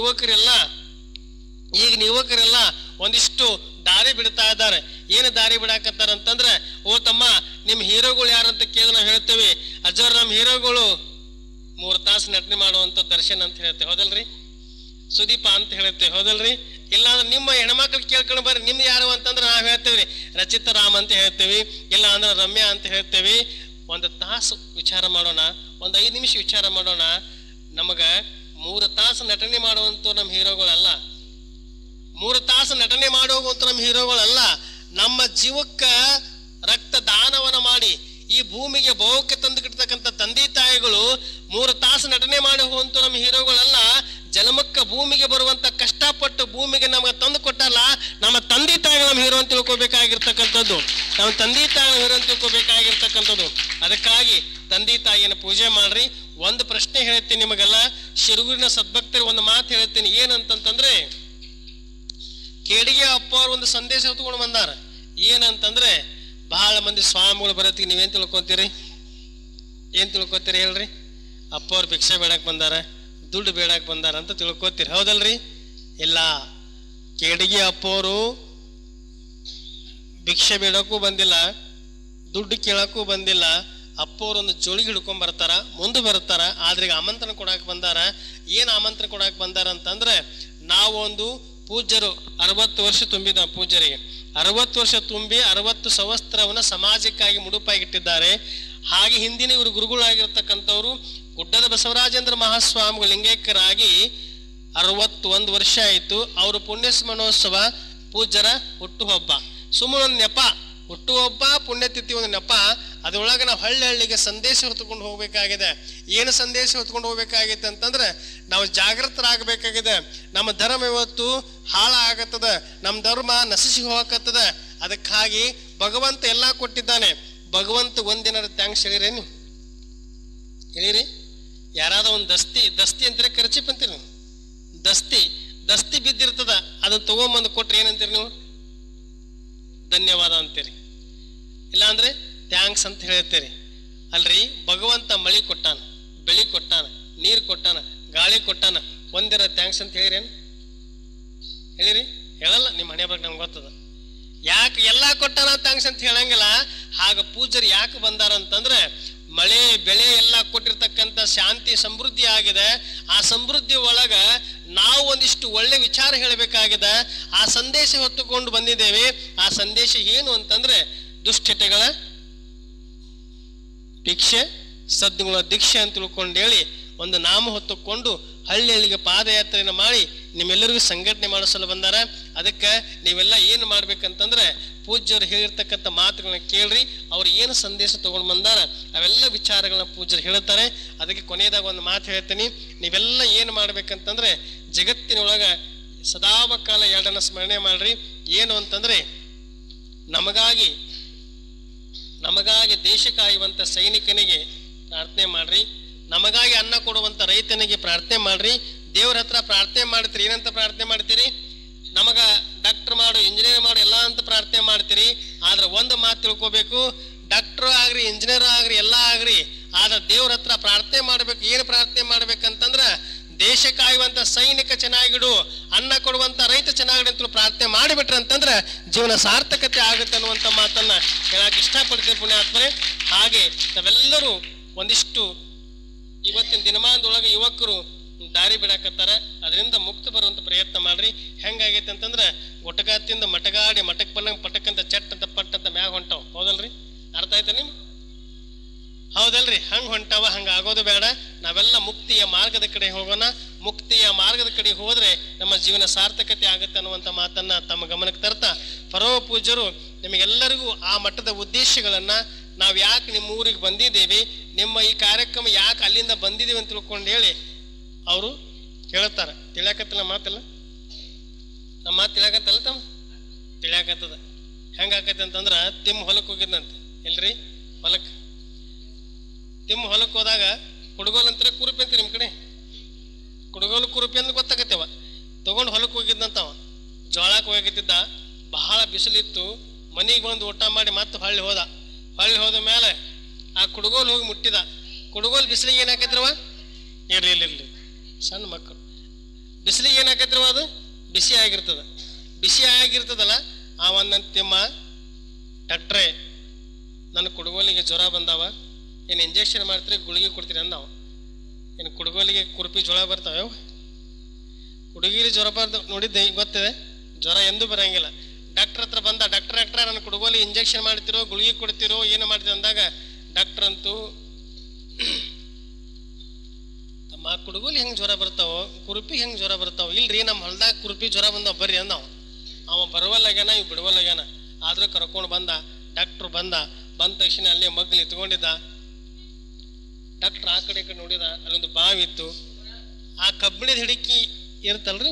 ಯುವಕರೆಲ್ಲ ಒಂದಿಷ್ಟು ದಾರಿ ಬಿಡ್ತಾ ಇದ್ದಾರೆ. ಏನು ದಾರಿ ಬಿಡಾಕತ್ತಾರ ಅಂತಂದ್ರೆ, ಓ ತಮ್ಮ ನಿಮ್ಮ ಹೀರೋಗಳು ಯಾರಂತ ಕೇಳಿದ್ರೆ ನಾವು ಹೇಳ್ತೇವೆ ಅಜ್ಜವ್ರ ನಮ್ಮ ಹೀರೋಗಳು 3 ತಾಸು ನಟನೆ ಮಾಡುವಂತ ದರ್ಶನ್ ಅಂತ ಹೇಳ್ತೇವೆ, ಹೌದಲ್ರಿ? ಸುದೀಪ ಅಂತ ಹೇಳ್ತೇವೆ, ಹೌದಲ್ರಿ? ಇಲ್ಲಾಂದ್ರೆ ನಿಮ್ಮ ಹೆಣ್ಮಕ್ಳು ಕೇಳ್ಕೊಂಡು ಬರ್ರಿ ನಿಮ್ದು ಯಾರು ಅಂತಂದ್ರೆ ನಾವು ಹೇಳ್ತೇವೆ ರಚಿತಾ ರಾಮ್ ಅಂತ ಹೇಳ್ತೇವೆ, ಇಲ್ಲ ಅಂದ್ರೆ ರಮ್ಯಾ ಅಂತ ಹೇಳ್ತೇವೆ. 1 ತಾಸು ವಿಚಾರ ಮಾಡೋಣ, 5 ನಿಮಿಷ ವಿಚಾರ ಮಾಡೋಣ. ನಮಗ 3 ತಾಸು ನಟನೆ ಮಾಡುವಂತ ನಮ್ಮ ಹೀರೋಗಳಲ್ಲ, 3 ತಾಸು ನಟನೆ ಮಾಡುವಂತ ನಮ್ಮ ಹೀರೋಗಳಲ್ಲ. ನಮ್ಮ ಜೀವಕ್ಕ ರಕ್ತ ದಾನವನ್ನ ಮಾಡಿ ಈ ಭೂಮಿಗೆ ಬಹುಕ್ಕೆ ತಂದುಕಿಡ್ತಕ್ಕಂಥ ತಂದೆ ತಾಯಿಗಳು 3 ತಾಸು ನಟನೆ ಮಾಡಿ ಹೋಗುವಂತ ನಮ್ಮ ಹೀರೋಗಳಲ್ಲ. ಜನ್ಮಕ್ಕ ಭೂಮಿಗೆ ಬರುವಂತ ಕಷ್ಟಪಟ್ಟು ಭೂಮಿಗೆ ನಮಗೆ ತಂದು ಕೊಟ್ಟಲ್ಲ, ನಮ್ಮ ತಂದೆ ತಾಯಿಗಳು ನಮ್ಮ ಹೀರೋ ಅಂತ ತಿಳ್ಕೊಬೇಕಾಗಿರ್ತಕ್ಕಂಥದ್ದು, ನಮ್ಮ ತಂದೆ ತಾಯಿಗಳ ಹೀರೋ ಅಂತ ತಿಳ್ಕೊಬೇಕಾಗಿರ್ತಕ್ಕಂಥದ್ದು. ಅದಕ್ಕಾಗಿ ತಂದೆ ತಾಯಿಯನ್ನು ಪೂಜೆ ಮಾಡ್ರಿ. ಒಂದು ಪ್ರಶ್ನೆ ಹೇಳ್ತೀನಿ ನಿಮಗೆಲ್ಲ, ಶಿರೂರಿನ ಸದ್ಭಕ್ತರು ಒಂದು ಮಾತು ಹೇಳ್ತೀನಿ. ಏನಂತಂದ್ರೆ, ಕೇಡಿಗೆ ಅಪ್ಪ ಅವ್ರು ಒಂದು ಸಂದೇಶ ಹೊತ್ಕೊಂಡು ಬಂದಾರ. ಏನಂತಂದ್ರೆ, ಬಹಳ ಮಂದಿ ಸ್ವಾಮಿಗಳು ಬರೋತ್ತಿಗೆ ನೀವೇನ್ ತಿಳ್ಕೊತೀರಿ? ಏನ್ ತಿಳ್ಕೊತೀರಿ ಹೇಳ್ರಿ? ಅಪ್ಪ ಅವ್ರು ಭಿಕ್ಷೆ ಬೇಡಕ್ ಬಂದಾರ, ದುಡ್ಡು ಬೇಡಕ್ ಬಂದಾರ ಅಂತ ತಿಳ್ಕೊತೀರಿ, ಹೌದಲ್ರಿ? ಇಲ್ಲ, ಕೇಡಿಗೆ ಅಪ್ಪ ಅವರು ಭಿಕ್ಷೆ ಬೇಡಕ್ಕೂ ಬಂದಿಲ್ಲ, ದುಡ್ಡು ಕೇಳಕ್ಕೂ ಬಂದಿಲ್ಲ. ಅಪ್ಪ ಅವ್ರು ಒಂದು ಜೋಳಿಗೆ ಹಿಡ್ಕೊಂಡ್ ಬರ್ತಾರ, ಮುಂದೆ ಬರ್ತಾರ. ಆದ್ರೆ ಈಗ ಆಮಂತ್ರಣ ಕೊಡಾಕ್ ಬಂದಾರ. ಏನ್ ಆಮಂತ್ರಣ ಕೊಡಾಕ್ ಬಂದಾರ ಅಂತಂದ್ರೆ, ನಾವೊಂದು ಪೂಜ್ಯರು 60 ವರ್ಷ ತುಂಬಿದ ಪೂಜ್ಯರಿಗೆ 60 ವರ್ಷ ತುಂಬಿ 60 ಸಂವತ್ಸರವನ್ನ ಸಮಾಜಕ್ಕಾಗಿ ಮುಡುಪಾಗಿಟ್ಟಿದ್ದಾರೆ. ಹಾಗೆ ಹಿಂದಿನ ಇವರು ಗುರುಗಳಾಗಿರ್ತಕ್ಕಂಥವ್ರು ಗುಡ್ಡದ ಬಸವರಾಜೇಂದ್ರ ಮಹಾಸ್ವಾಮಿಗಳು ಲಿಂಗೈಕ್ಯರಾಗಿ 61 ವರ್ಷ ಆಯಿತು. ಅವರು ಪುಣ್ಯ ಸ್ಮರಣೋತ್ಸವ ಪೂಜ್ಯರ ಹುಟ್ಟುಹಬ್ಬ. ಸುಮ್ಮನೆ ಒಂದು ನೆಪ, ಹುಟ್ಟುಹಬ್ಬ ಪುಣ್ಯತಿಥಿ ಒಂದು ನೆಪ. ಅದರೊಳಗೆ ನಾವು ಹಳ್ಳಿಗೆ ಸಂದೇಶ ಹೊತ್ಕೊಂಡು ಹೋಗ್ಬೇಕಾಗಿದೆ. ಏನು ಸಂದೇಶ ಹೊತ್ಕೊಂಡು ಹೋಗ್ಬೇಕಾಗೈತೆ ಅಂತಂದ್ರೆ, ನಾವು ಜಾಗೃತರಾಗಬೇಕಾಗಿದೆ. ನಮ್ಮ ಧರ್ಮ ಇವತ್ತು ಹಾಳಾಗತ್ತದ, ನಮ್ಮ ಧರ್ಮ ನಶಿಸಿ ಹೋಗಕತ್ತದ. ಅದಕ್ಕಾಗಿ ಭಗವಂತ ಎಲ್ಲ ಕೊಟ್ಟಿದ್ದಾನೆ. ಭಗವಂತ ಒಂದಿನ ಥ್ಯಾಂಕ್ಸ್ ಹೇಳಿರಿ, ನೀವು ಹೇಳಿರಿ? ಯಾರಾದ ಒಂದು ದಸ್ತಿ ಅಂತೀರಿ, ಖರ್ಚಿಪ್ ಅಂತೀರಿ? ದಸ್ತಿ ಬಿದ್ದಿರ್ತದ, ಅದನ್ನ ತಗೊಂಬಂದು ಕೊಟ್ರೆ ಏನಂತೀರಿ ನೀವು? ಧನ್ಯವಾದ ಅಂತೀರಿ. ಇಲ್ಲಾಂದ್ರೆ ಥ್ಯಾಂಕ್ಸ್ ಅಂತ ಹೇಳ್ತೀರಿ. ಅಲ್ರಿ, ಭಗವಂತ ಮಳಿ ಕೊಟ್ಟಾನ, ಬೆಳಿ ಕೊಟ್ಟಾನ, ನೀರು ಕೊಟ್ಟಾನ, ಗಾಳಿ ಕೊಟ್ಟಾನ, ಒಂದಿರ ಥ್ಯಾಂಕ್ಸ್ ಅಂತ ಹೇಳಿರೇನು? ಹೇಳಿರಿ? ಹೇಳಲ್ಲ. ನಿಮ್ಮ ಮನೆ ಬಗ್ಗೆ ನಮ್ಗೆ ಗೊತ್ತದ. ಯಾಕೆ ಎಲ್ಲ ಕೊಟ್ಟಾನ ಥ್ಯಾಂಕ್ಸ್ ಅಂತ ಹೇಳಂಗಿಲ್ಲ. ಹಾಗ ಪೂಜರು ಯಾಕೆ ಬಂದಾರ ಅಂತಂದ್ರೆ, ಮಳೆ ಬೆಳೆ ಎಲ್ಲ ಕೊಟ್ಟಿರ್ತಕ್ಕಂಥ ಶಾಂತಿ ಸಮೃದ್ಧಿ ಆಗಿದೆ. ಆ ಸಮೃದ್ಧಿ ಒಳಗ ನಾವು ಒಂದಿಷ್ಟು ಒಳ್ಳೆ ವಿಚಾರ ಹೇಳಬೇಕಾಗಿದೆ. ಆ ಸಂದೇಶ ಹೊತ್ತುಕೊಂಡು ಬಂದಿದ್ದೇವೆ. ಆ ಸಂದೇಶ ಏನು ಅಂತಂದ್ರೆ, ದುಶ್ಚಟಗಳ ಭಿಕ್ಷೆ, ಸದ್ಗುಣ ದೀಕ್ಷೆ ಅಂತ ತಿಳ್ಕೊಂಡು ಹೇಳಿ ಒಂದು ನಾಮ ಹೊತ್ತುಕೊಂಡು ಹಳ್ಳಿಗೆ ಪಾದಯಾತ್ರೆಯನ್ನು ಮಾಡಿ ನಿಮ್ಮೆಲ್ಲರಿಗೂ ಸಂಘಟನೆ ಮಾಡಿಸಲು ಬಂದಾರ. ಅದಕ್ಕೆ ನೀವೆಲ್ಲ ಏನು ಮಾಡ್ಬೇಕಂತಂದ್ರೆ, ಪೂಜ್ಯರು ಹೇಳಿರ್ತಕ್ಕಂಥ ಮಾತುಗಳನ್ನ ಕೇಳ್ರಿ. ಅವ್ರು ಏನು ಸಂದೇಶ ತಗೊಂಡು ಬಂದಾರ ಅವೆಲ್ಲ ವಿಚಾರಗಳನ್ನ ಪೂಜ್ಯರು ಹೇಳ್ತಾರೆ. ಅದಕ್ಕೆ ಕೊನೆಯದಾಗ ಒಂದು ಮಾತು ಹೇಳ್ತೀನಿ. ನೀವೆಲ್ಲ ಏನು ಮಾಡ್ಬೇಕಂತಂದ್ರೆ, ಜಗತ್ತಿನೊಳಗ ಸದಾವಕಾಲ 2 ಸ್ಮರಣೆ ಮಾಡ್ರಿ. ಏನು ಅಂತಂದ್ರೆ, ನಮಗಾಗಿ ದೇಶ ಕಾಯುವಂತ ಸೈನಿಕನಿಗೆ ಪ್ರಾರ್ಥನೆ ಮಾಡ್ರಿ, ನಮಗಾಗಿ ಅನ್ನ ಕೊಡುವಂತ ರೈತನಿಗೆ ಪ್ರಾರ್ಥನೆ ಮಾಡ್ರಿ. ದೇವ್ರ ಹತ್ರ ಪ್ರಾರ್ಥನೆ ಮಾಡ್ತೀರಿ. ಏನಂತ ಪ್ರಾರ್ಥನೆ ಮಾಡ್ತೀರಿ? ನಮಗ ಡಾಕ್ಟರ್ ಮಾಡು, ಇಂಜಿನಿಯರ್ ಮಾಡು ಎಲ್ಲ ಅಂತ ಪ್ರಾರ್ಥನೆ ಮಾಡ್ತೀರಿ. ಆದ್ರೆ ಒಂದು ಮಾತು ತಿಳ್ಕೊಬೇಕು, ಡಾಕ್ಟರ್ ಆಗ್ರಿ, ಇಂಜಿನಿಯರ್ ಆಗ್ರಿ, ಎಲ್ಲ ಆಗ್ರಿ, ಆದ್ರೆ ದೇವ್ರ ಹತ್ರ ಪ್ರಾರ್ಥನೆ ಮಾಡ್ಬೇಕು. ಏನು ಪ್ರಾರ್ಥನೆ ಮಾಡ್ಬೇಕಂತಂದ್ರ, ದೇಶ ಕಾಯುವಂತ ಸೈನಿಕ ಚೆನ್ನಾಗಿಡು, ಅನ್ನ ಕೊಡುವಂತ ರೈತ ಚೆನ್ನಾಗಿಡು ಅಂತ ಪ್ರಾರ್ಥನೆ ಮಾಡಿಬಿಟ್ರೆ ಅಂತಂದ್ರೆ ಜೀವನ ಸಾರ್ಥಕತೆ ಆಗುತ್ತೆ ಅನ್ನುವಂಥ ಮಾತನ್ನ ಹೇಳಕ್ ಇಷ್ಟಪಡ್ತೀವಿ ಪುಣ್ಯಾತ್ಮರೇ. ಹಾಗೆ ನಾವೆಲ್ಲರೂ ಒಂದಿಷ್ಟು ಇವತ್ತಿನ ದಿನಮಾನದೊಳಗೆ ಯುವಕರು ದಾರಿ ಬಿಡಾಕತ್ತಾರ. ಅದರಿಂದ ಮುಕ್ತ ಬರುವಂತ ಪ್ರಯತ್ನ ಮಾಡ್ರಿ. ಹೆಂಗಾಗೈತೆ ಅಂತಂದ್ರೆ, ಒಟಗಾತಿಂದ ಮಟಗಾಡಿ ಮಟಕ್ ಬಂದಂಗೆ ಪಟಕ್ಕಂತ ಚಟ್ ಅಂತ ಪಟ್ ಅಂತ ಮ್ಯಾಗ ಹೊಂಟಾವ, ಹೌದಲ್ರಿ? ಅರ್ಥ ಆಯ್ತಾ ನಿಮ್? ಹೌದಲ್ರಿ? ಹಂಗೆ ಹೊಂಟಾವ. ಹಂಗೆ ಆಗೋದು ಬೇಡ. ನಾವೆಲ್ಲ ಮುಕ್ತಿಯ ಮಾರ್ಗದ ಕಡೆ ಹೋಗೋಣ. ಮುಕ್ತಿಯ ಮಾರ್ಗದ ಕಡೆ ಹೋದ್ರೆ ನಮ್ಮ ಜೀವನ ಸಾರ್ಥಕತೆ ಆಗುತ್ತೆ ಅನ್ನುವಂಥ ಮಾತನ್ನ ತಮ್ಮ ಗಮನಕ್ಕೆ ತರ್ತಾ, ಪರಮ ಪೂಜ್ಯರು ನಿಮಗೆಲ್ಲರಿಗೂ ಆ ಮಟ್ಟದ ಉದ್ದೇಶಗಳನ್ನ, ನಾವು ಯಾಕೆ ನಿಮ್ಮ ಊರಿಗೆ ಬಂದಿದ್ದೇವೆ, ನಿಮ್ಮ ಈ ಕಾರ್ಯಕ್ರಮ ಯಾಕೆ ಅಲ್ಲಿಂದ ಬಂದಿದ್ದೀವಿ ಅಂತ ತಿಳ್ಕೊಂಡು ಹೇಳಿ ಅವರು ಹೇಳ್ತಾರೆ. ತಿಳಿಯಾಕತ್ತಲ್ಲ ಮಾತಲ್ಲ? ನಮ್ಮ ಮಾತು ತಿಳಿಯಾಕತ್ತಲ್ಲ? ತಮ್ಮ ತಿಳಿಯಾಕತ್ತದ. ಹೆಂಗೆ ಆಕೈತೆ ಅಂತಂದ್ರೆ ತಿಮ್ಮ ಹೊಲಕ್ಕೆ ಹೋಗಿದ್ದಂತೆ. ಎಲ್ರಿ ಹೊಲಕ್ಕೆ ತಿಮ್ಮ ಹೊಲಕ್ಕೆ ಹೋದಾಗ ಕುಡುಗೋಲ್ ಅಂತಾರೆ, ಕುರುಪಿ ಅಂತೀರಿ ನಿಮ್ಮ ಕಡೆ. ಕುಡುಗೋಲು ಕುರುಪಿ ಅಂದ್ರೆ ಗೊತ್ತಾಗತ್ತವ. ತೊಗೊಂಡು ಹೊಲಕ್ಕೆ ಹೋಗಿದ್ದಂತವ. ಜೋಳಕ್ಕೆ ಹೋಗಿದ್ದ, ಬಹಳ ಬಿಸಿಲಿತ್ತು. ಮನೆಗೆ ಬಂದು ಊಟ ಮಾಡಿ ಮತ್ತೆ ಹೊಳ್ಳಿ ಹೋದ ಮೇಲೆ ಆ ಕುಡುಗೋಲು ಹೋಗಿ ಮುಟ್ಟಿದ. ಕುಡುಗೋಲು ಬಿಸಿಲಿಗೆ ಏನಾಕೈತ್ರವ? ಇರ್ಲಿ ಸಣ್ಣ ಮಕ್ಕಳು ಬಿಸಿಲಿಗೆ ಏನಾಕೈತ್ರವ? ಅದು ಬಿಸಿ ಆಗಿರ್ತದಲ್ಲ. ಆ ಒಂದಂತ ತಿಮ್ಮ, ಡಾಕ್ಟ್ರೇ ನನ್ನ ಕುಡುಗೋಲಿಗೆ ಜ್ವರ ಬಂದಾವ, ಏನು ಇಂಜೆಕ್ಷನ್ ಮಾಡ್ತೀರಿ, ಗುಳಿಗೆ ಕೊಡ್ತೀರಿ ಅಂದವ. ಏನು ಕುಡುಗೋಲಿಗೆ ಕುರುಪಿ ಜ್ವರ ಬರ್ತಾವೆ? ಹುಡುಗಿರಿ ಜ್ವರ ಬರ್ದು ನೋಡಿದ್ದೆ, ಗೊತ್ತಿದೆ. ಜ್ವರ ಎಂದೂ ಬರೋಂಗಿಲ್ಲ. ಡಾಕ್ಟ್ರ್ ಹತ್ರ ಬಂದ, ಡಾಕ್ಟ್ರ ನನ್ನ ಕುಡುಗೋಲಿ ಇಂಜೆಕ್ಷನ್ ಮಾಡ್ತಿರೋ, ಗುಳಿಗೆ ಕೊಡ್ತಿರೋ, ಏನು ಮಾಡ್ತೀರೋ ಅಂದಾಗ ಡಾಕ್ಟ್ರ್ ಅಂತೂ, ತಮ್ಮ ಕುಡುಗೋಲಿ ಹೆಂಗೆ ಜ್ವರ ಬರ್ತಾವೋ, ಕುರುಪಿ ಹೆಂಗೆ ಜ್ವರ ಬರ್ತಾವ? ಇಲ್ರಿ, ನಮ್ಮ ಹೊಲ್ದಾಗ ಕುರುಪಿ ಜ್ವರ ಬಂದಾವ ಬರ್ರಿ ಅಂದವ. ಅವ ಬರುವಲ್ಲಾಗ್ಯಾನ, ಇವ್ ಬಿಡುವಲ್ಲಾಗ್ಯಾನ. ಆದ್ರೂ ಕರ್ಕೊಂಡು ಬಂದ. ಡಾಕ್ಟ್ರು ಬಂದ ತಕ್ಷಣ ಅಲ್ಲೇ ಮಗ್ಲು ಇತ್ಕೊಂಡಿದ್ದ. ಡಾಕ್ಟ್ರ್ ಆ ಕಡೆ ಈ ಕಡೆ ನೋಡಿದ, ಅಲ್ಲೊಂದು ಬಾವಿ ಇತ್ತು. ಆ ಕಬ್ಬಿಣದ ಹಿಡಿಕಿ ಇರುತ್ತಲ್ರಿ,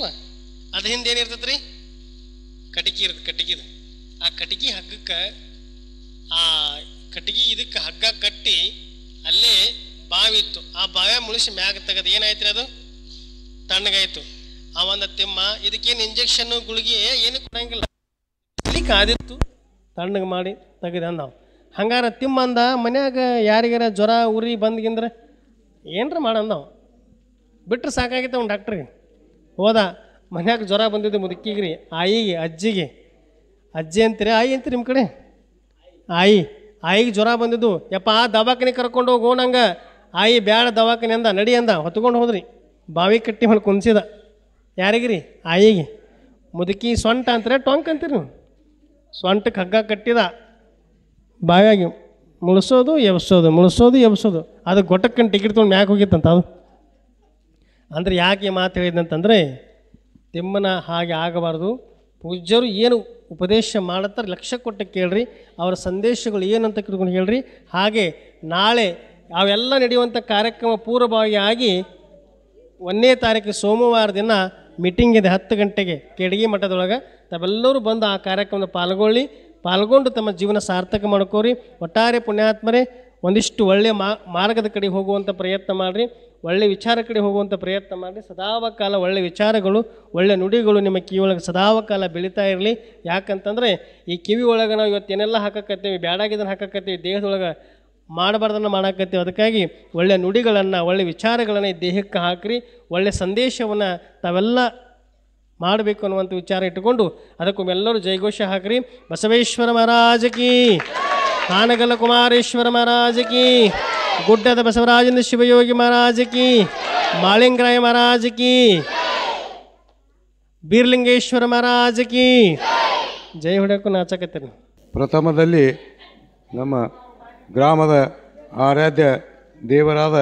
ಅದ್ರ ಹಿಂದೆ ಏನಿರ್ತೈತ್ರಿ? ಕಟಿಕಿ ಇರುತ್ತೆ, ಕಟಿಕಿದು. ಆ ಕಟಿಕಿ ಹಗ್ಗಕ್ಕೆ, ಆ ಕಟಿಕಿ ಇದಕ್ಕೆ ಹಗ್ಗ ಕಟ್ಟಿ ಅಲ್ಲೇ ಬಾವಿ ಇತ್ತು. ಆ ಬಾವ್ಯ ಮುಳಿಸಿ ಮ್ಯಾಗ ತೆಗದು ಏನಾಯ್ತ್ರಿ? ಅದು ತಣ್ಣಗಾಯ್ತು. ಆ ಒಂದು ತಿಮ್ಮ, ಇದಕ್ಕೇನು ಇಂಜೆಕ್ಷನ್ನು ಗುಳಿಗೆ ಏನು ಕೊಡಂಗಿಲ್ಲ, ಇಲ್ಲಿ ಕಾದಿತ್ತು, ತಣ್ಣಗೆ ಮಾಡಿ ತೆಗೆದ ನಾವು. ಹಂಗಾರ ತಿಮ್ಮ ಅಂದ, ಮನ್ಯಾಗ ಯಾರಿಗಾರ ಜ್ವರ ಉರಿ ಬಂದ್ಗಿಂದ್ರೆ ಏನರ ಮಾಡಂದವು. ಬಿಟ್ರೆ ಸಾಕಾಗಿತ್ತು ಅವ್ನು ಡಾಕ್ಟ್ರಿಗೆ. ಹೋದ, ಮನ್ಯಾಗ ಜ್ವರ ಬಂದಿದ್ದು ಮುದುಕಿಗ್ರಿ, ಆಯಿಗೆ, ಅಜ್ಜಿ ಅಂತೀರಿ, ಆಯಿ ಅಂತೀರಿ ನಿಮ್ಮ ಕಡೆ? ಆಯಿಗೆ ಜ್ವರ ಬಂದಿದ್ದು. ಯಪ್ಪ ದವಾಖಾನೆ ಕರ್ಕೊಂಡು ಹೋಗೋ ನಂಗೆ. ಆಯಿ ಬ್ಯಾಡ ದವಾಖಾನೆ ಅಂದ, ನಡಿ ಅಂದ. ಹೊತ್ಕೊಂಡು ಹೋದ್ರಿ, ಬಾವಿ ಕಟ್ಟಿ ಹೊಂದು ಕುಂಸಿದ. ಯಾರಿಗ್ರಿ? ಆಯಿಗೆ. ಮುದುಕಿ ಸೊಂಟ ಅಂತಾರೆ, ಟೊಂಕ್ ಅಂತೀರಿ ನೀವು? ಸೊಂಟಕ್ಕೆ ಹಗ್ಗ ಕಟ್ಟಿದ, ಬಾವಿಯಾಗಿ ಮುಳಿಸೋದು ಎಬ್ಸೋದು. ಅದು ಗೊಟ್ಟಕ್ಕಂಡು ಟಿಕೆಟ್ ತೊಗೊಂಡು ಮ್ಯಾಕೆ ಹೋಗಿತ್ತಂತ. ಅದು ಅಂದರೆ ಯಾಕೆ ಮಾತು ಹೇಳಿದಂತಂದರೆ, ತಿಮ್ಮನ ಹಾಗೆ ಆಗಬಾರ್ದು. ಪೂಜ್ಯರು ಏನು ಉಪದೇಶ ಮಾಡುತ್ತಾರೆ ಲಕ್ಷ್ಯ ಕೊಟ್ಟು ಕೇಳ್ರಿ, ಅವರ ಸಂದೇಶಗಳು ಏನಂತ ತಿಳ್ಕೊಂಡು ಹೇಳ್ರಿ. ಹಾಗೆ ನಾಳೆ ಅವೆಲ್ಲ ನಡೆಯುವಂಥ ಕಾರ್ಯಕ್ರಮ ಪೂರ್ವಭಾವಿಯಾಗಿ 1ನೇ ತಾರೀಕು ಸೋಮವಾರ ದಿನ ಮೀಟಿಂಗ್ ಇದೆ 10 ಗಂಟೆಗೆ ಕೆಡಗಿ ಮಠದೊಳಗೆ. ತಾವೆಲ್ಲರೂ ಬಂದು ಆ ಕಾರ್ಯಕ್ರಮದ ಪಾಲ್ಗೊಂಡು ತಮ್ಮ ಜೀವನ ಸಾರ್ಥಕ ಮಾಡ್ಕೋರಿ. ಒಟ್ಟಾರೆ ಪುಣ್ಯಾತ್ಮರೇ, ಒಂದಿಷ್ಟು ಒಳ್ಳೆಯ ಮಾರ್ಗದ ಕಡೆ ಹೋಗುವಂಥ ಪ್ರಯತ್ನ ಮಾಡಿರಿ, ಒಳ್ಳೆಯ ವಿಚಾರ ಕಡೆ ಹೋಗುವಂಥ ಪ್ರಯತ್ನ ಮಾಡಿರಿ. ಸದಾವಕಾಲ ಒಳ್ಳೆಯ ವಿಚಾರಗಳು, ಒಳ್ಳೆಯ ನುಡಿಗಳು ನಿಮ್ಮ ಕಿವಿಯೊಳಗೆ ಸದಾವಕಾಲ ಬೆಳೀತಾ ಇರಲಿ. ಯಾಕಂತಂದರೆ ಈ ಕಿವಿ ಒಳಗೆ ನಾವು ಇವತ್ತೇನೆಲ್ಲ ಹಾಕಕತ್ತೀವಿ, ಬ್ಯಾಡಾಗಿದ್ದನ್ನು ಹಾಕಕತ್ತೀವಿ, ದೇಹದೊಳಗೆ ಮಾಡಬಾರ್ದನ್ನು ಮಾಡಾಕತ್ತೀವಿ. ಅದಕ್ಕಾಗಿ ಒಳ್ಳೆಯ ನುಡಿಗಳನ್ನು, ಒಳ್ಳೆಯ ವಿಚಾರಗಳನ್ನು ಈ ದೇಹಕ್ಕೆ ಹಾಕಿರಿ. ಒಳ್ಳೆಯ ಸಂದೇಶವನ್ನು ತಾವೆಲ್ಲ ಮಾಡಬೇಕು ಅನ್ನುವಂಥ ವಿಚಾರ ಇಟ್ಟುಕೊಂಡು ಅದಕ್ಕೊಮ್ಮೆಲ್ಲರೂ ಜಯಘೋಷ ಹಾಕಿರಿ. ಬಸವೇಶ್ವರ ಮಹಾರಾಜ ಕಿ, ಹಾನಗಲ್ಲ ಕುಮಾರೇಶ್ವರ ಮಹಾರಾಜ ಕಿ, ಗುಡ್ಡದ ಬಸವರಾಜೇಂದ್ರ ಶಿವಯೋಗಿ ಮಹಾರಾಜ ಕಿ, ಮಾಳಿಂಗರಾಯ ಮಹಾರಾಜ ಕಿ, ಬೀರ್ಲಿಂಗೇಶ್ವರ ಮಹಾರಾಜ ಕಿ ಜೈ. ಹೊಡಕ್ಕೂ ನಾಚಕತ್ತೀರಿ. ಪ್ರಥಮದಲ್ಲಿ ನಮ್ಮ ಗ್ರಾಮದ ಆರಾಧ್ಯ ದೇವರಾದ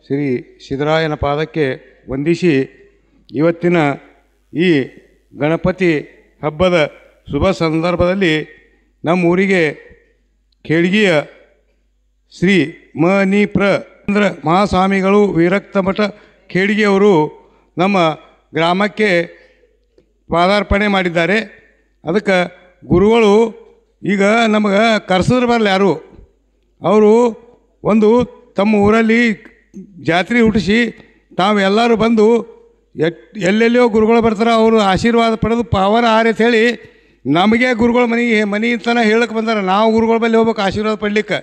ಶ್ರೀ ಸಿದ್ದರಾಯನ ಪಾದಕ್ಕೆ ವಂದಿಸಿ, ಇವತ್ತಿನ ಈ ಗಣಪತಿ ಹಬ್ಬದ ಶುಭ ಸಂದರ್ಭದಲ್ಲಿ ನಮ್ಮ ಊರಿಗೆ ಖೇಡ್ಗಿಯ ಶ್ರೀ ಮನಿಪ್ರೇಂದ್ರ ಮಹಾಸ್ವಾಮಿಗಳು ವಿರಕ್ತ ಮಠ ಖೇಡ್ಗಿಯವರು ನಮ್ಮ ಗ್ರಾಮಕ್ಕೆ ಪಾದಾರ್ಪಣೆ ಮಾಡಿದ್ದಾರೆ. ಅದಕ್ಕೆ ಗುರುಗಳು ಈಗ ನಮಗೆ ಕರೆಸಿದ್ರೆ ಬರಲ್ಲ ಯಾರು, ಅವರು ಒಂದು ತಮ್ಮ ಊರಲ್ಲಿ ಜಾತ್ರೆ ಹುಟ್ಟಿಸಿ ತಾವೆಲ್ಲರೂ ಬಂದು ಎಲ್ಲೆಲ್ಲಿಯೋ ಗುರುಗಳು ಬರ್ತಾರೆ, ಅವರು ಆಶೀರ್ವಾದ ಪಡೆದು ಪಾವನ ಆರಿ ಹೇಳಿ ನಮಗೆ ಗುರುಗಳ ಮನೆ ತನಕ ಹೇಳಕ್ಕೆ ಬಂದಾರ. ನಾವು ಗುರುಗಳ ಬಳಿ ಹೋಗ್ಬೇಕು ಆಶೀರ್ವಾದ ಪಡ್ಲಿಕ್ಕೆ.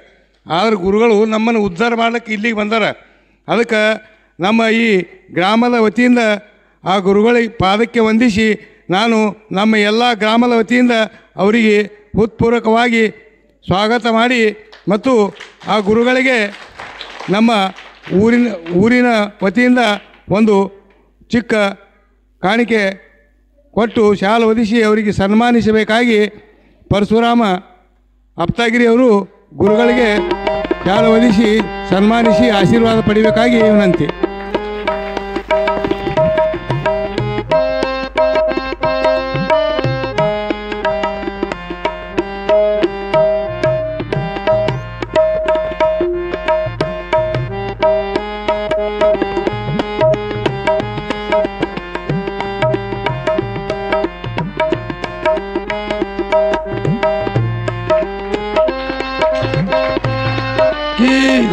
ಆದ್ರೆ ಗುರುಗಳು ನಮ್ಮನ್ನು ಉದ್ಧಾರ ಮಾಡ್ಲಿಕ್ಕೆ ಇಲ್ಲಿಗೆ ಬಂದಾರ. ಅದಕ್ಕೆ ನಮ್ಮ ಈ ಗ್ರಾಮದ ವತಿಯಿಂದ ಆ ಗುರುಗಳಿಗೆ ಪಾದಕ್ಕೆ ವಂದಿಸಿ ನಾನು ನಮ್ಮ ಎಲ್ಲ ಗ್ರಾಮದ ವತಿಯಿಂದ ಅವರಿಗೆ ಹೃತ್ಪೂರ್ವಕವಾಗಿ ಸ್ವಾಗತ ಮಾಡಿ ಮತ್ತು ಆ ಗುರುಗಳಿಗೆ ನಮ್ಮ ಊರಿನ ವತಿಯಿಂದ ಒಂದು ಚಿಕ್ಕ ಕಾಣಿಕೆ ಕೊಟ್ಟು ಶಾಲು ಹೊದಿಸಿ ಅವರಿಗೆ ಸನ್ಮಾನಿಸಬೇಕಾಗಿ ಪರಶುರಾಮ ಅಪ್ತಾಗಿರಿ ಅವರು ಗುರುಗಳಿಗೆ ಶಾಲು ಹೊದಿಸಿ ಸನ್ಮಾನಿಸಿ ಆಶೀರ್ವಾದ ಪಡಿಬೇಕಾಗಿ ವಿನಂತಿ.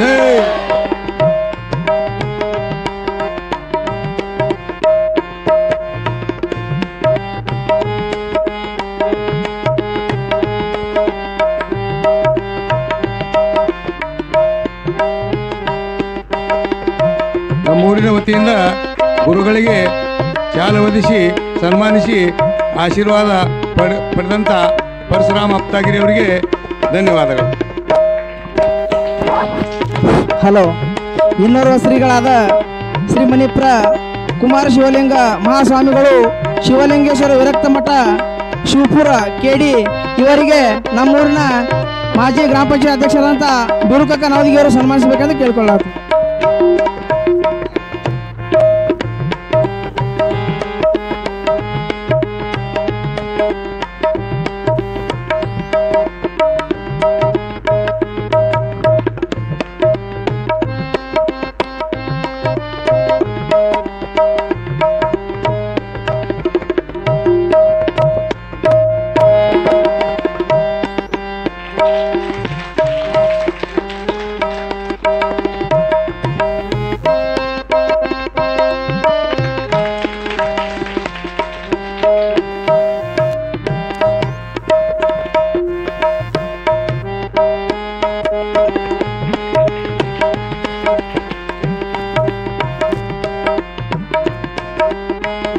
ಜೈ. ನಮ್ಮೂರಿನ ವತಿಯಿಂದ ಗುರುಗಳಿಗೆ ಶಾಲೆ ಒದಿಸಿ ಸನ್ಮಾನಿಸಿ ಆಶೀರ್ವಾದ ಪಡೆದಂಥ ಪರಶುರಾಮ ಅಪ್ತಾಗಿರಿ ಅವರಿಗೆ ಧನ್ಯವಾದಗಳು. ಹಲೋ. ಇನ್ನೋರ್ವ ಶ್ರೀಗಳಾದ ಶ್ರೀಮಣಿಪ್ರ ಕುಮಾರ ಶಿವಲಿಂಗ ಮಹಾಸ್ವಾಮಿಗಳು ಶಿವಲಿಂಗೇಶ್ವರ ವಿರಕ್ತ ಮಠ ಶಿವಪುರ ಕೆಡಿ ಇವರಿಗೆ ನಮ್ಮೂರಿನ ಮಾಜಿ ಗ್ರಾಮ ಪಂಚಾಯತ್ ಅಧ್ಯಕ್ಷರಾದಂಥ ಬಿರುಕಕ್ಕ ನವದಿಗೆಯವರು ಸನ್ಮಾನಿಸಬೇಕಂತ ಕೇಳ್ಕೊಳ್ಳಾಗ್ತದೆ.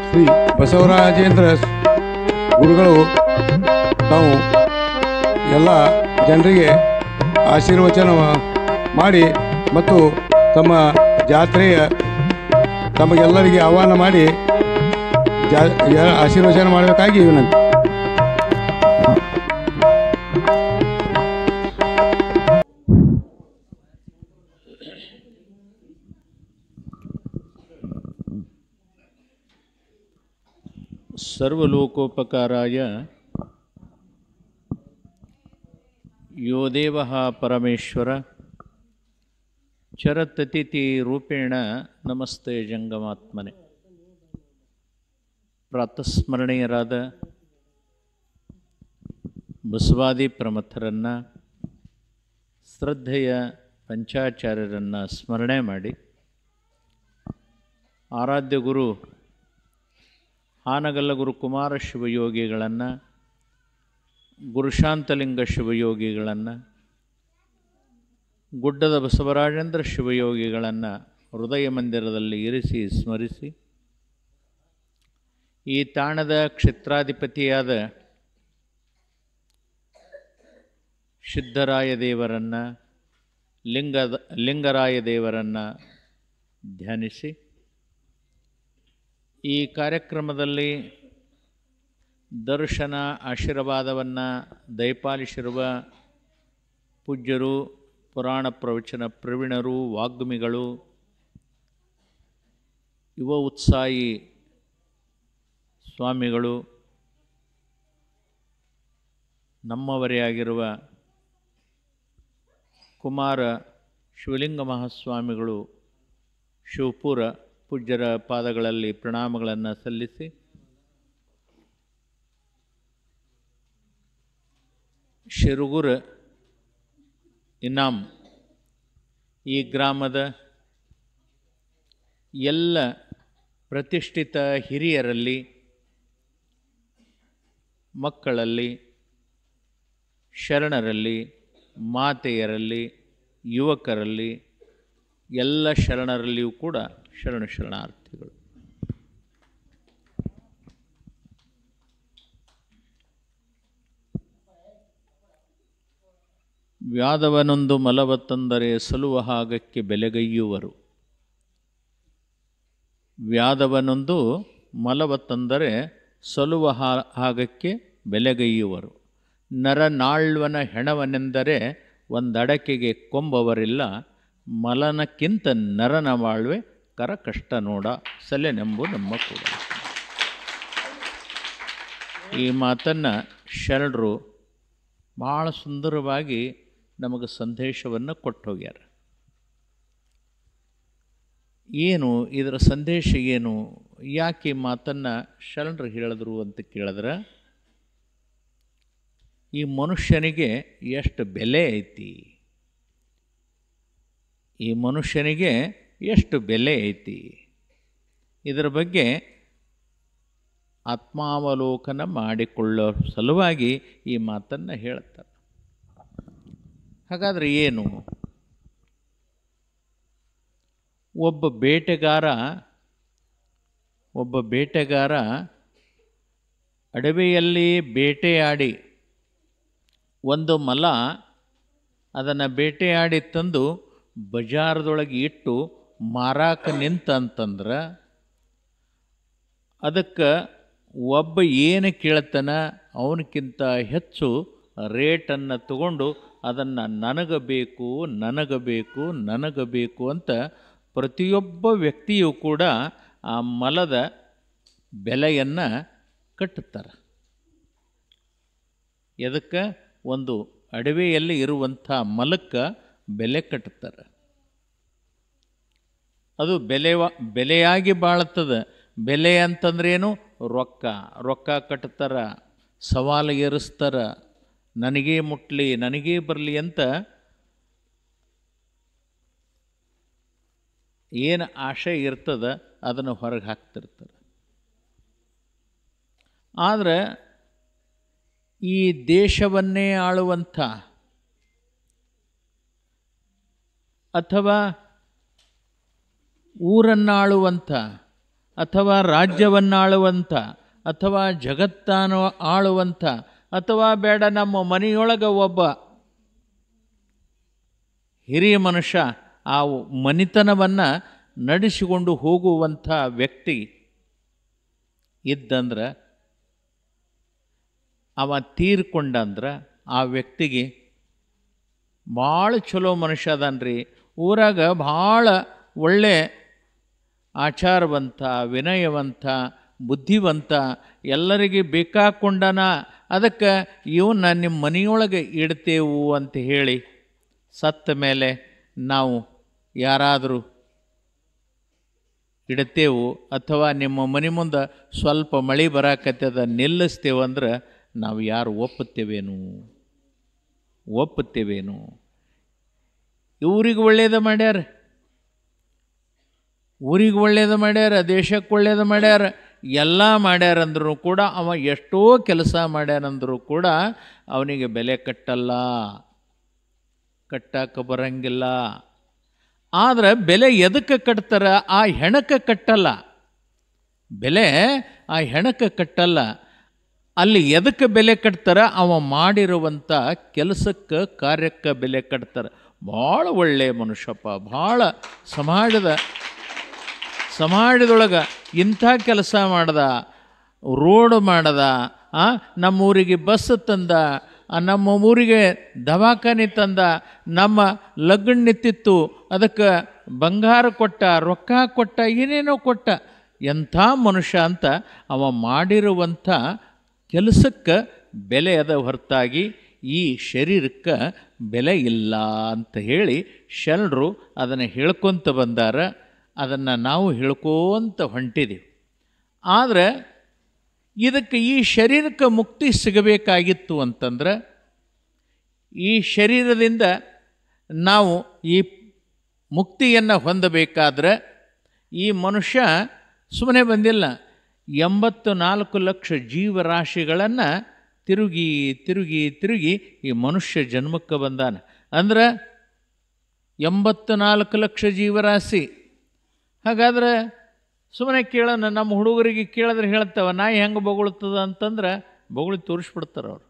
ಶ್ರೀ ಬಸವರಾಜೇಂದ್ರ ಗುರುಗಳು ತಾವು ಎಲ್ಲ ಜನರಿಗೆ ಆಶೀರ್ವಚನ ಮಾಡಿ ಮತ್ತು ತಮ್ಮ ಜಾತ್ರೆಯ ತಮಗೆಲ್ಲರಿಗೆ ಆಹ್ವಾನ ಮಾಡಿ ಆಶೀರ್ವಚನ ಮಾಡಬೇಕಾಗಿ ವಿನಂತಿ. ಸರ್ವಲೋಕೋಪಕಾರಾಯ ಯೋ ದೇವಃ ಪರಮೇಶ್ವರ ಚರತತಿಥಿ ರೂಪೇಣ ನಮಸ್ತೆ ಜಂಗಮಾತ್ಮನೆ. ಪ್ರಾತಸ್ಮರಣೀಯರಾದ ಬಸವಾದಿ ಪ್ರಮಥರನ್ನು, ಶ್ರದ್ಧೆಯ ಪಂಚಾಚಾರ್ಯರನ್ನು ಸ್ಮರಣೆ ಮಾಡಿ ಆರಾಧ್ಯ ಗುರು ಹಾನಗಲ್ಲ ಗುರು ಕುಮಾರ ಶಿವಯೋಗಿಗಳನ್ನು, ಗುರುಶಾಂತಲಿಂಗ ಶಿವಯೋಗಿಗಳನ್ನು, ಗುಡ್ಡದ ಬಸವರಾಜೇಂದ್ರ ಶಿವಯೋಗಿಗಳನ್ನು ಹೃದಯ ಮಂದಿರದಲ್ಲಿ ಇರಿಸಿ ಸ್ಮರಿಸಿ, ಈ ತಾಣದ ಕ್ಷೇತ್ರಾಧಿಪತಿಯಾದ ಸಿದ್ಧರಾಯ ದೇವರನ್ನು, ಲಿಂಗರಾಯ ದೇವರನ್ನು ಧ್ಯಾನಿಸಿ, ಈ ಕಾರ್ಯಕ್ರಮದಲ್ಲಿ ದರ್ಶನ ಆಶೀರ್ವಾದವನ್ನು ದಯಪಾಲಿಸಿರುವ ಪೂಜ್ಯರು, ಪುರಾಣ ಪ್ರವಚನ ಪ್ರವೀಣರು, ವಾಗ್ಮಿಗಳು, ಯುವ ಉತ್ಸಾಹಿ ಸ್ವಾಮಿಗಳು, ನಮ್ಮವರೇ ಆಗಿರುವ ಕುಮಾರ ಶಿವಲಿಂಗ ಮಹಾಸ್ವಾಮಿಗಳು ಶಿವಪುರ ಪೂಜ್ಯರ ಪಾದಗಳಲ್ಲಿ ಪ್ರಣಾಮಗಳನ್ನು ಸಲ್ಲಿಸಿ, ಶಿರುಗುರ ಇನಾಮ್ ಈ ಗ್ರಾಮದ ಎಲ್ಲ ಪ್ರತಿಷ್ಠಿತ ಹಿರಿಯರಲ್ಲಿ, ಮಕ್ಕಳಲ್ಲಿ, ಶರಣರಲ್ಲಿ, ಮಾತೆಯರಲ್ಲಿ, ಯುವಕರಲ್ಲಿ, ಎಲ್ಲ ಶರಣರಲ್ಲಿಯೂ ಕೂಡ ಶರಣಾರ್ಥಿಗಳು. ವ್ಯಾಧವನೊಂದು ಮಲವ ತಂದರೆ ಸಲುವ ಹಾಗಕ್ಕೆ ಬೆಲೆಗೈಯುವರು. ವ್ಯಾಧವನೊಂದು ಮಲವ ತಂದರೆ ಸಲುವ ಹಾಗಕ್ಕೆ ಬೆಲೆಗೈಯುವರು. ನರನಾಳ್ವನ ಹೆಣವನೆಂದರೆ ಒಂದಡಕೆಗೆ ಕೊಂಬವರಿಲ್ಲ, ಮಲನಕ್ಕಿಂತ ನರನ ಬಾಳ್ವೆ ಕರ ಕಷ್ಟ ನೋಡ ಸಲೆನೆಂಬು ನಮ್ಮ ಕೂಡ. ಈ ಮಾತನ್ನು ಶರಣರು ಭಾಳ ಸುಂದರವಾಗಿ ನಮಗೆ ಸಂದೇಶವನ್ನು ಕೊಟ್ಟು ಹೋಗ್ಯಾರ. ಏನು ಇದರ ಸಂದೇಶ ಏನು, ಯಾಕೆ ಈ ಮಾತನ್ನು ಶರಣರು ಹೇಳಿದ್ರು ಅಂತ ಕೇಳಿದ್ರೆ, ಈ ಮನುಷ್ಯನಿಗೆ ಎಷ್ಟು ಬೆಲೆ ಐತಿ, ಈ ಮನುಷ್ಯನಿಗೆ ಎಷ್ಟು ಬೆಲೆ ಐತಿ, ಇದರ ಬಗ್ಗೆ ಆತ್ಮಾವಲೋಕನ ಮಾಡಿಕೊಳ್ಳೋ ಸಲುವಾಗಿ ಈ ಮಾತನ್ನು ಹೇಳ್ತಾರೆ. ಹಾಗಾದರೆ ಏನು? ಒಬ್ಬ ಬೇಟೆಗಾರ ಅಡವಿಯಲ್ಲಿ ಬೇಟೆಯಾಡಿ ಒಂದು ಮಲ ಅದನ್ನು ಬೇಟೆಯಾಡಿ ತಂದು ಬಜಾರದೊಳಗೆ ಇಟ್ಟು ಮಾರಾಕ ನಿಂತಂತಂದ್ರೆ ಅದಕ್ಕೆ ಒಬ್ಬ ಏನು ಕೇಳ್ತಾನ ಅವನಕ್ಕಿಂತ ಹೆಚ್ಚು ರೇಟನ್ನು ತಗೊಂಡು ಅದನ್ನು ನನಗೆ ಬೇಕು ಅಂತ ಪ್ರತಿಯೊಬ್ಬ ವ್ಯಕ್ತಿಯೂ ಕೂಡ ಆ ಮಲದ ಬೆಲೆಯನ್ನು ಕಟ್ಟುತ್ತಾರೆ. ಎದಕ್ಕೆ? ಒಂದು ಅಡವೆಯಲ್ಲಿ ಇರುವಂಥ ಮಲಕ್ಕೆ ಬೆಲೆ ಕಟ್ಟುತ್ತಾರೆ. ಅದು ಬೆಲೆಯಾಗಿ ಬಾಳುತ್ತದೆ. ಬೆಲೆ ಅಂತಂದ್ರೇನು? ರೊಕ್ಕ ಕಟ್ತಾರೆ, ಸವಾಲು ಏರಿಸ್ತಾರೆ, ನನಗೇ ಮುಟ್ಲಿ ನನಗೇ ಬರಲಿ ಅಂತ ಏನು ಆಶೆ ಇರ್ತದೆ ಅದನ್ನು ಹೊರಗೆ ಹಾಕ್ತಿರ್ತಾರೆ. ಆದರೆ ಈ ದೇಶವನ್ನೇ ಆಳುವಂಥ ಅಥವಾ ಊರನ್ನಾಳುವಂಥ ಅಥವಾ ರಾಜ್ಯವನ್ನಾಳುವಂಥ ಅಥವಾ ಜಗತ್ತನ್ನು ಆಳುವಂಥ ಅಥವಾ ಬೇಡ ನಮ್ಮ ಮನೆಯೊಳಗೆ ಒಬ್ಬ ಹಿರಿಯ ಮನುಷ್ಯ ಆ ಮನಿತನವನ್ನು ನಡೆಸಿಕೊಂಡು ಹೋಗುವಂಥ ವ್ಯಕ್ತಿ ಇದ್ದಂದ್ರೆ, ಅವ ತೀರ್ಕೊಂಡಂದ್ರೆ ಆ ವ್ಯಕ್ತಿಗೆ ಭಾಳ ಚಲೋ ಮನುಷ್ಯ ಅದನ್ರಿ, ಊರಾಗ ಭಾಳ ಒಳ್ಳೆ ಆಚಾರವಂತ, ವಿನಯವಂತ, ಬುದ್ಧಿವಂತ, ಎಲ್ಲರಿಗೆ ಬೇಕಾಕೊಂಡನ, ಅದಕ್ಕೆ ಇವನ್ನ ನಿಮ್ಮ ಮನೆಯೊಳಗೆ ಇಡ್ತೇವು ಅಂತ ಹೇಳಿ ಸತ್ತ ಮೇಲೆ ನಾವು ಯಾರಾದರೂ ಇಡ್ತೇವು ಅಥವಾ ನಿಮ್ಮ ಮನೆ ಮುಂದೆ ಸ್ವಲ್ಪ ಮಳೆ ಬರಾಕತ್ತದ ನಿಲ್ಲಿಸ್ತೇವಂದ್ರೆ ನಾವು ಯಾರು ಒಪ್ಪುತ್ತೇವೇನು? ಊರಿಗೆ ಒಳ್ಳೇದು ಮಾಡ್ಯಾರ, ದೇಶಕ್ಕೆ ಒಳ್ಳೇದು ಮಾಡ್ಯಾರ, ಎಲ್ಲ ಮಾಡ್ಯಾರಂದ್ರೂ ಕೂಡ ಅವ ಎಷ್ಟೋ ಕೆಲಸ ಮಾಡ್ಯಾರಂದ್ರೂ ಕೂಡ ಅವನಿಗೆ ಬೆಲೆ ಕಟ್ಟಕ್ಕೆ ಬರಂಗಿಲ್ಲ. ಆದರೆ ಬೆಲೆ ಎದಕ್ಕೆ ಕಟ್ತಾರೆ? ಆ ಹೆಣಕ್ಕೆ ಕಟ್ಟಲ್ಲ. ಬೆಲೆ ಆ ಹೆಣಕ್ಕೆ ಕಟ್ಟಲ್ಲ. ಅಲ್ಲಿ ಎದಕ್ಕೆ ಬೆಲೆ ಕಟ್ತಾರೆ? ಅವ ಮಾಡಿರುವಂಥ ಕೆಲಸಕ್ಕೆ, ಕಾರ್ಯಕ್ಕೆ ಬೆಲೆ ಕಟ್ತಾರೆ. ಭಾಳ ಒಳ್ಳೆಯ ಮನುಷ್ಯಪ್ಪ, ಭಾಳ ಸಮಾಜದೊಳಗೆ ಇಂಥ ಕೆಲಸ ಮಾಡ್ದ, ರೋಡ್ ಮಾಡ್ದ, ನಮ್ಮೂರಿಗೆ ಬಸ್ ತಂದ, ನಮ್ಮ ಊರಿಗೆ ದವಾಖಾನೆ ತಂದ, ನಮ್ಮ ಲಗ್ನ ನಿಂತಿತ್ತು ಅದಕ್ಕೆ ಬಂಗಾರ ಕೊಟ್ಟ, ರೊಕ್ಕ ಕೊಟ್ಟ, ಏನೇನೋ ಕೊಟ್ಟ. ಎಂಥ ಮನುಷ್ಯ ಅಂತ ಅವ ಮಾಡಿರುವಂಥ ಕೆಲಸಕ್ಕೆ ಬೆಲೆ ಅದ ಹೊರತಾಗಿ ಈ ಶರೀರಕ್ಕೆ ಬೆಲೆ ಇಲ್ಲ ಅಂತ ಹೇಳಿ ಶರಣರು ಅದನ್ನು ಹೇಳ್ಕೊತ ಬಂದಾರ. ಅದನ್ನು ನಾವು ಹೇಳ್ಕೋತ ಹೊಂಟಿದ್ದೀವಿ. ಆದರೆ ಇದಕ್ಕೆ ಈ ಶರೀರಕ್ಕೆ ಮುಕ್ತಿ ಸಿಗಬೇಕಾಗಿತ್ತು ಅಂತಂದ್ರೆ, ಈ ಶರೀರದಿಂದ ನಾವು ಈ ಮುಕ್ತಿಯನ್ನು ಹೊಂದಬೇಕಾದ್ರೆ ಈ ಮನುಷ್ಯ ಸುಮ್ಮನೆ ಬಂದಿಲ್ಲ. 84 ಲಕ್ಷ ಜೀವರಾಶಿಗಳನ್ನು ತಿರುಗಿ ಈ ಮನುಷ್ಯ ಜನ್ಮಕ್ಕೆ ಬಂದಾನ. ಅಂದ್ರೆ 84 ಲಕ್ಷ ಜೀವರಾಶಿ. ಹಾಗಾದ್ರೆ ಸುಮ್ಮನೆ ಕೇಳೋಣ, ನಮ್ಮ ಹುಡುಗರಿಗೆ ಕೇಳಿದ್ರೆ ಹೇಳ್ತಾವ, ನಾಯಿ ಹೆಂಗೆ ಬೊಗಳ್ತದ ಅಂತಂದ್ರೆ ಬೊಗಳಿ ತೋರಿಸ್ಬಿಡ್ತಾರೆ ಅವರು.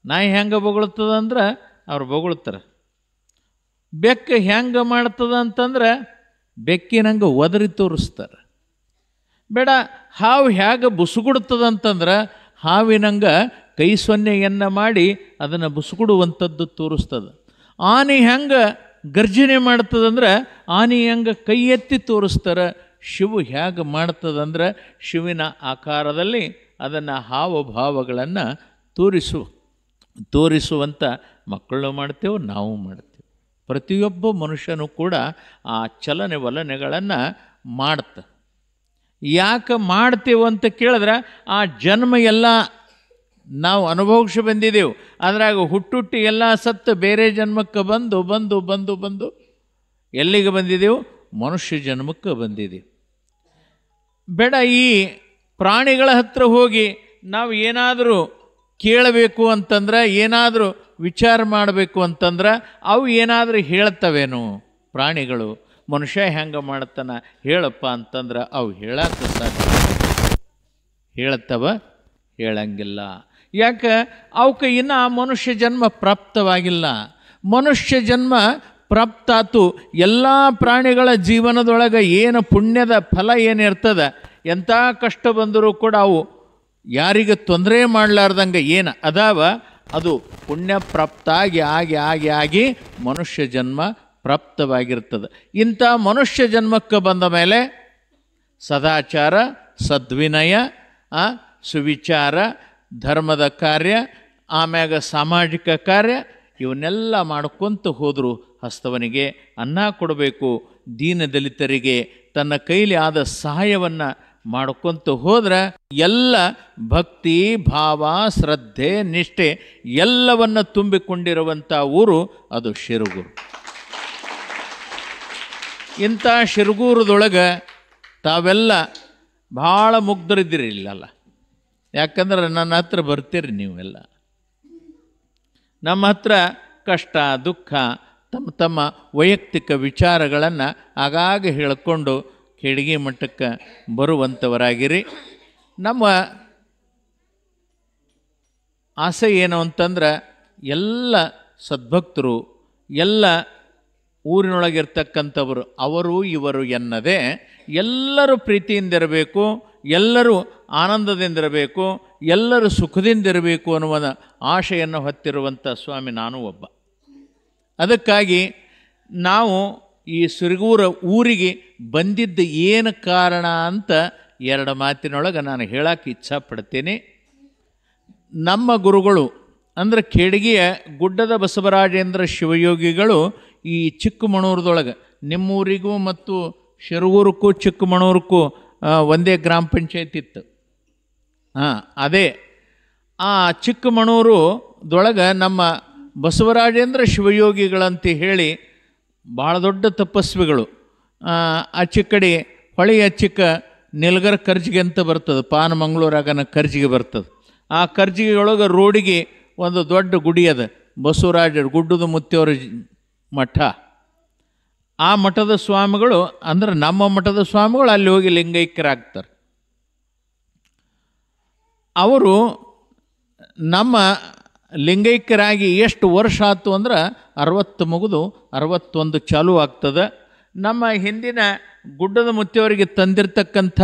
ನಾಯಿ ಹೆಂಗೆ ಬೊಗಳ್ತದ ಅಂದ್ರೆ ಅವ್ರು ಬೊಗಳ್ತಾರೆ. ಬೆಕ್ಕು ಹೆಂಗೆ ಮಾಡ್ತದ ಅಂತಂದ್ರೆ ಬೆಕ್ಕಿನಂಗೆ ಒದರಿ ತೋರಿಸ್ತಾರೆ. ಬೇಡ, ಹಾವು ಹೇಗೆ ಬುಸುಗುಡ್ತದಂತಂದ್ರೆ ಹಾವಿನಂಗೆ ಕೈ ಸೊನ್ನೆಯನ್ನು ಮಾಡಿ ಅದನ್ನು ಬುಸುಗುಡುವಂಥದ್ದು ತೋರಿಸ್ತದೆ. ಆನೆ ಹೆಂಗೆ ಗರ್ಜನೆ ಮಾಡ್ತದಂದ್ರೆ ಆನೆ ಹೆಂಗೆ ಕೈ ಎತ್ತಿ ತೋರಿಸ್ತಾರೆ. ಶಿವು ಹೇಗೆ ಮಾಡ್ತದಂದ್ರೆ ಶಿವಿನ ಆಕಾರದಲ್ಲಿ ಅದನ್ನು ಹಾವಭಾವಗಳನ್ನು ತೋರಿಸುವಂಥ ಮಕ್ಕಳು ಮಾಡ್ತೇವೆ, ನಾವು ಮಾಡ್ತೇವೆ. ಪ್ರತಿಯೊಬ್ಬ ಮನುಷ್ಯನೂ ಕೂಡ ಆ ಚಲನೆ ವಲನೆಗಳನ್ನು ಮಾಡ್ತ. ಯಾಕೆ ಮಾಡ್ತೇವೆ ಅಂತ ಕೇಳಿದ್ರೆ ಆ ಜನ್ಮ ಎಲ್ಲ ನಾವು ಅನುಭವಿಸಿ ಬಂದಿದ್ದೆವು. ಅದ್ರಾಗ ಹುಟ್ಟುಟ್ಟಿ ಎಲ್ಲ ಸತ್ತು ಬೇರೆ ಜನ್ಮಕ್ಕೆ ಬಂದು ಎಲ್ಲಿಗೆ ಬಂದಿದ್ದೆವು? ಮನುಷ್ಯ ಜನ್ಮಕ್ಕೆ ಬಂದಿದ್ದೀವಿ. ಬೇಡ, ಈ ಪ್ರಾಣಿಗಳ ಹತ್ರ ಹೋಗಿ ನಾವು ಏನಾದರೂ ಕೇಳಬೇಕು ಅಂತಂದ್ರೆ, ಏನಾದರೂ ವಿಚಾರ ಮಾಡಬೇಕು ಅಂತಂದ್ರೆ ಅವು ಏನಾದರೂ ಹೇಳ್ತವೇನು? ಪ್ರಾಣಿಗಳು ಮನುಷ್ಯ ಹೆಂಗೆ ಮಾಡ್ತಾನೆ ಹೇಳಪ್ಪ ಅಂತಂದ್ರೆ ಅವು ಹೇಳಕ್ಕೆ ಸಾಧ್ಯ? ಹೇಳ್ತವ? ಹೇಳಂಗಿಲ್ಲ. ಯಾಕೆ? ಅವಕ್ಕೆ ಇನ್ನೂ ಮನುಷ್ಯ ಜನ್ಮ ಪ್ರಾಪ್ತವಾಗಿಲ್ಲ. ಮನುಷ್ಯ ಜನ್ಮ ಪ್ರಾಪ್ತಾತು. ಎಲ್ಲ ಪ್ರಾಣಿಗಳ ಜೀವನದೊಳಗೆ ಏನು ಪುಣ್ಯದ ಫಲ ಏನಿರ್ತದೆ, ಎಂಥ ಕಷ್ಟ ಬಂದರೂ ಕೂಡ ಅವು ಯಾರಿಗೆ ತೊಂದರೆ ಮಾಡಲಾರ್ದಂಗೆ ಏನು ಅದಾವ ಅದು ಪುಣ್ಯ ಪ್ರಾಪ್ತಾಗಿ ಆಗಿ ಆಗಿ ಆಗಿ ಮನುಷ್ಯ ಜನ್ಮ ಪ್ರಾಪ್ತವಾಗಿರ್ತದೆ. ಇಂಥ ಮನುಷ್ಯ ಜನ್ಮಕ್ಕೆ ಬಂದ ಮೇಲೆ ಸದಾಚಾರ, ಸದ್ವಿನಯ, ಸುವಿಚಾರ, ಧರ್ಮದ ಕಾರ್ಯ, ಆಮ್ಯಾಗ ಸಾಮಾಜಿಕ ಕಾರ್ಯ ಇವನ್ನೆಲ್ಲ ಮಾಡ್ಕೊತ ಹೋದರು. ಹಸ್ತವನಿಗೆ ಅನ್ನ ಕೊಡಬೇಕು, ದೀನ ದಲಿತರಿಗೆ ತನ್ನ ಕೈಲಿ ಆದ ಸಹಾಯವನ್ನು ಮಾಡ್ಕೊತ ಹೋದ್ರೆ ಎಲ್ಲ ಭಕ್ತಿ, ಭಾವ, ಶ್ರದ್ಧೆ, ನಿಷ್ಠೆ ಎಲ್ಲವನ್ನು ತುಂಬಿಕೊಂಡಿರುವಂಥ ಊರು ಅದು ಶಿರಗೂರು. ಇಂಥ ಶಿರಗೂರದೊಳಗೆ ತಾವೆಲ್ಲ ಭಾಳ ಮುಗ್ಧರಿದ್ದೀರಿ ಇಲ್ಲಲ್ಲ. ಯಾಕಂದ್ರೆ ನನ್ನ ಹತ್ರ ಬರ್ತೀರಿ ನೀವೆಲ್ಲ. ನಮ್ಮ ಹತ್ರ ಕಷ್ಟ, ದುಃಖ, ತಮ್ಮ ತಮ್ಮ ವೈಯಕ್ತಿಕ ವಿಚಾರಗಳನ್ನು ಆಗಾಗ ಹೇಳಿಕೊಂಡು ಕೆಡಿಗೆ ಮಟ್ಟಕ್ಕೆ ಬರುವಂಥವರಾಗಿರಿ. ನಮ್ಮ ಆಸೆ ಏನು ಅಂತಂದ್ರೆ ಎಲ್ಲ ಸದ್ಭಕ್ತರು, ಎಲ್ಲ ಊರಿನೊಳಗಿರ್ತಕ್ಕಂಥವರು ಅವರು ಇವರು ಎನ್ನದೇ ಎಲ್ಲರೂ ಪ್ರೀತಿಯಿಂದಿರಬೇಕು, ಎಲ್ಲರೂ ಆನಂದದಿಂದಿರಬೇಕು, ಎಲ್ಲರೂ ಸುಖದಿಂದಿರಬೇಕು ಅನ್ನುವ ಆಶೆಯನ್ನು ಹೊತ್ತಿರುವಂಥ ಸ್ವಾಮಿ ನಾನು ಒಬ್ಬ. ಅದಕ್ಕಾಗಿ ನಾವು ಈ ಸಿರಗೂರ ಊರಿಗೆ ಬಂದಿದ್ದು ಏನು ಕಾರಣ ಅಂತ ಎರಡು ಮಾತಿನೊಳಗೆ ನಾನು ಹೇಳಕ್ಕೆ ಇಚ್ಛಾಪಡ್ತೀನಿ. ನಮ್ಮ ಗುರುಗಳು ಅಂದರೆ ಖೇಡಗಿಯ ಗುಡ್ಡದ ಬಸವರಾಜೇಂದ್ರ ಶಿವಯೋಗಿಗಳು ಈ ಚಿಕ್ಕಮಣೂರದೊಳಗೆ, ನಿಮ್ಮೂರಿಗೂ ಮತ್ತು ಶಿರಗೂರಕ್ಕೂ ಚಿಕ್ಕಮಣೂರಕ್ಕೂ ಒಂದೇ ಗ್ರಾಮ ಪಂಚಾಯತ್ ಇತ್ತು. ಅದೇ ಆ ಚಿಕ್ಕಮಣೂರದೊಳಗೆ ನಮ್ಮ ಬಸವರಾಜೇಂದ್ರ ಶಿವಯೋಗಿಗಳಂತ ಹೇಳಿ ಭಾಳ ದೊಡ್ಡ ತಪಸ್ವಿಗಳು. ಕಡೆ ಹೊಳಿ ಚಿಕ್ಕ ನೆಲಗರ ಕರ್ಜಿಗೆ ಅಂತ ಬರ್ತದೆ, ಪಾನಮಂಗಳೂರಾಗನ ಕರ್ಜಿಗೆ ಬರ್ತದೆ. ಆ ಕರ್ಜಿಗೆಯೊಳಗೆ ರೋಡಿಗೆ ಒಂದು ದೊಡ್ಡ ಗುಡಿ ಅದ, ಬಸವರಾಜರು ಗುಡ್ಡದ ಮುತ್ತಿಯವರ ಮಠ. ಆ ಮಠದ ಸ್ವಾಮಿಗಳು ಅಂದ್ರೆ ನಮ್ಮ ಮಠದ ಸ್ವಾಮಿಗಳು ಅಲ್ಲಿ ಹೋಗಿ ಲಿಂಗೈಕ್ಯರಾಗ್ತಾರೆ. ಅವರು ನಮ್ಮ ಲಿಂಗೈಕ್ಯರಾಗಿ ಎಷ್ಟು ವರ್ಷ ಆಯ್ತು ಅಂದ್ರೆ 60 ಮುಗಿದು 61 ಚಾಲೂ ಆಗ್ತದೆ. ನಮ್ಮ ಹಿಂದಿನ ಗುಡ್ಡದ ಮುತ್ತಿಯವರಿಗೆ ತಂದಿರತಕ್ಕಂಥ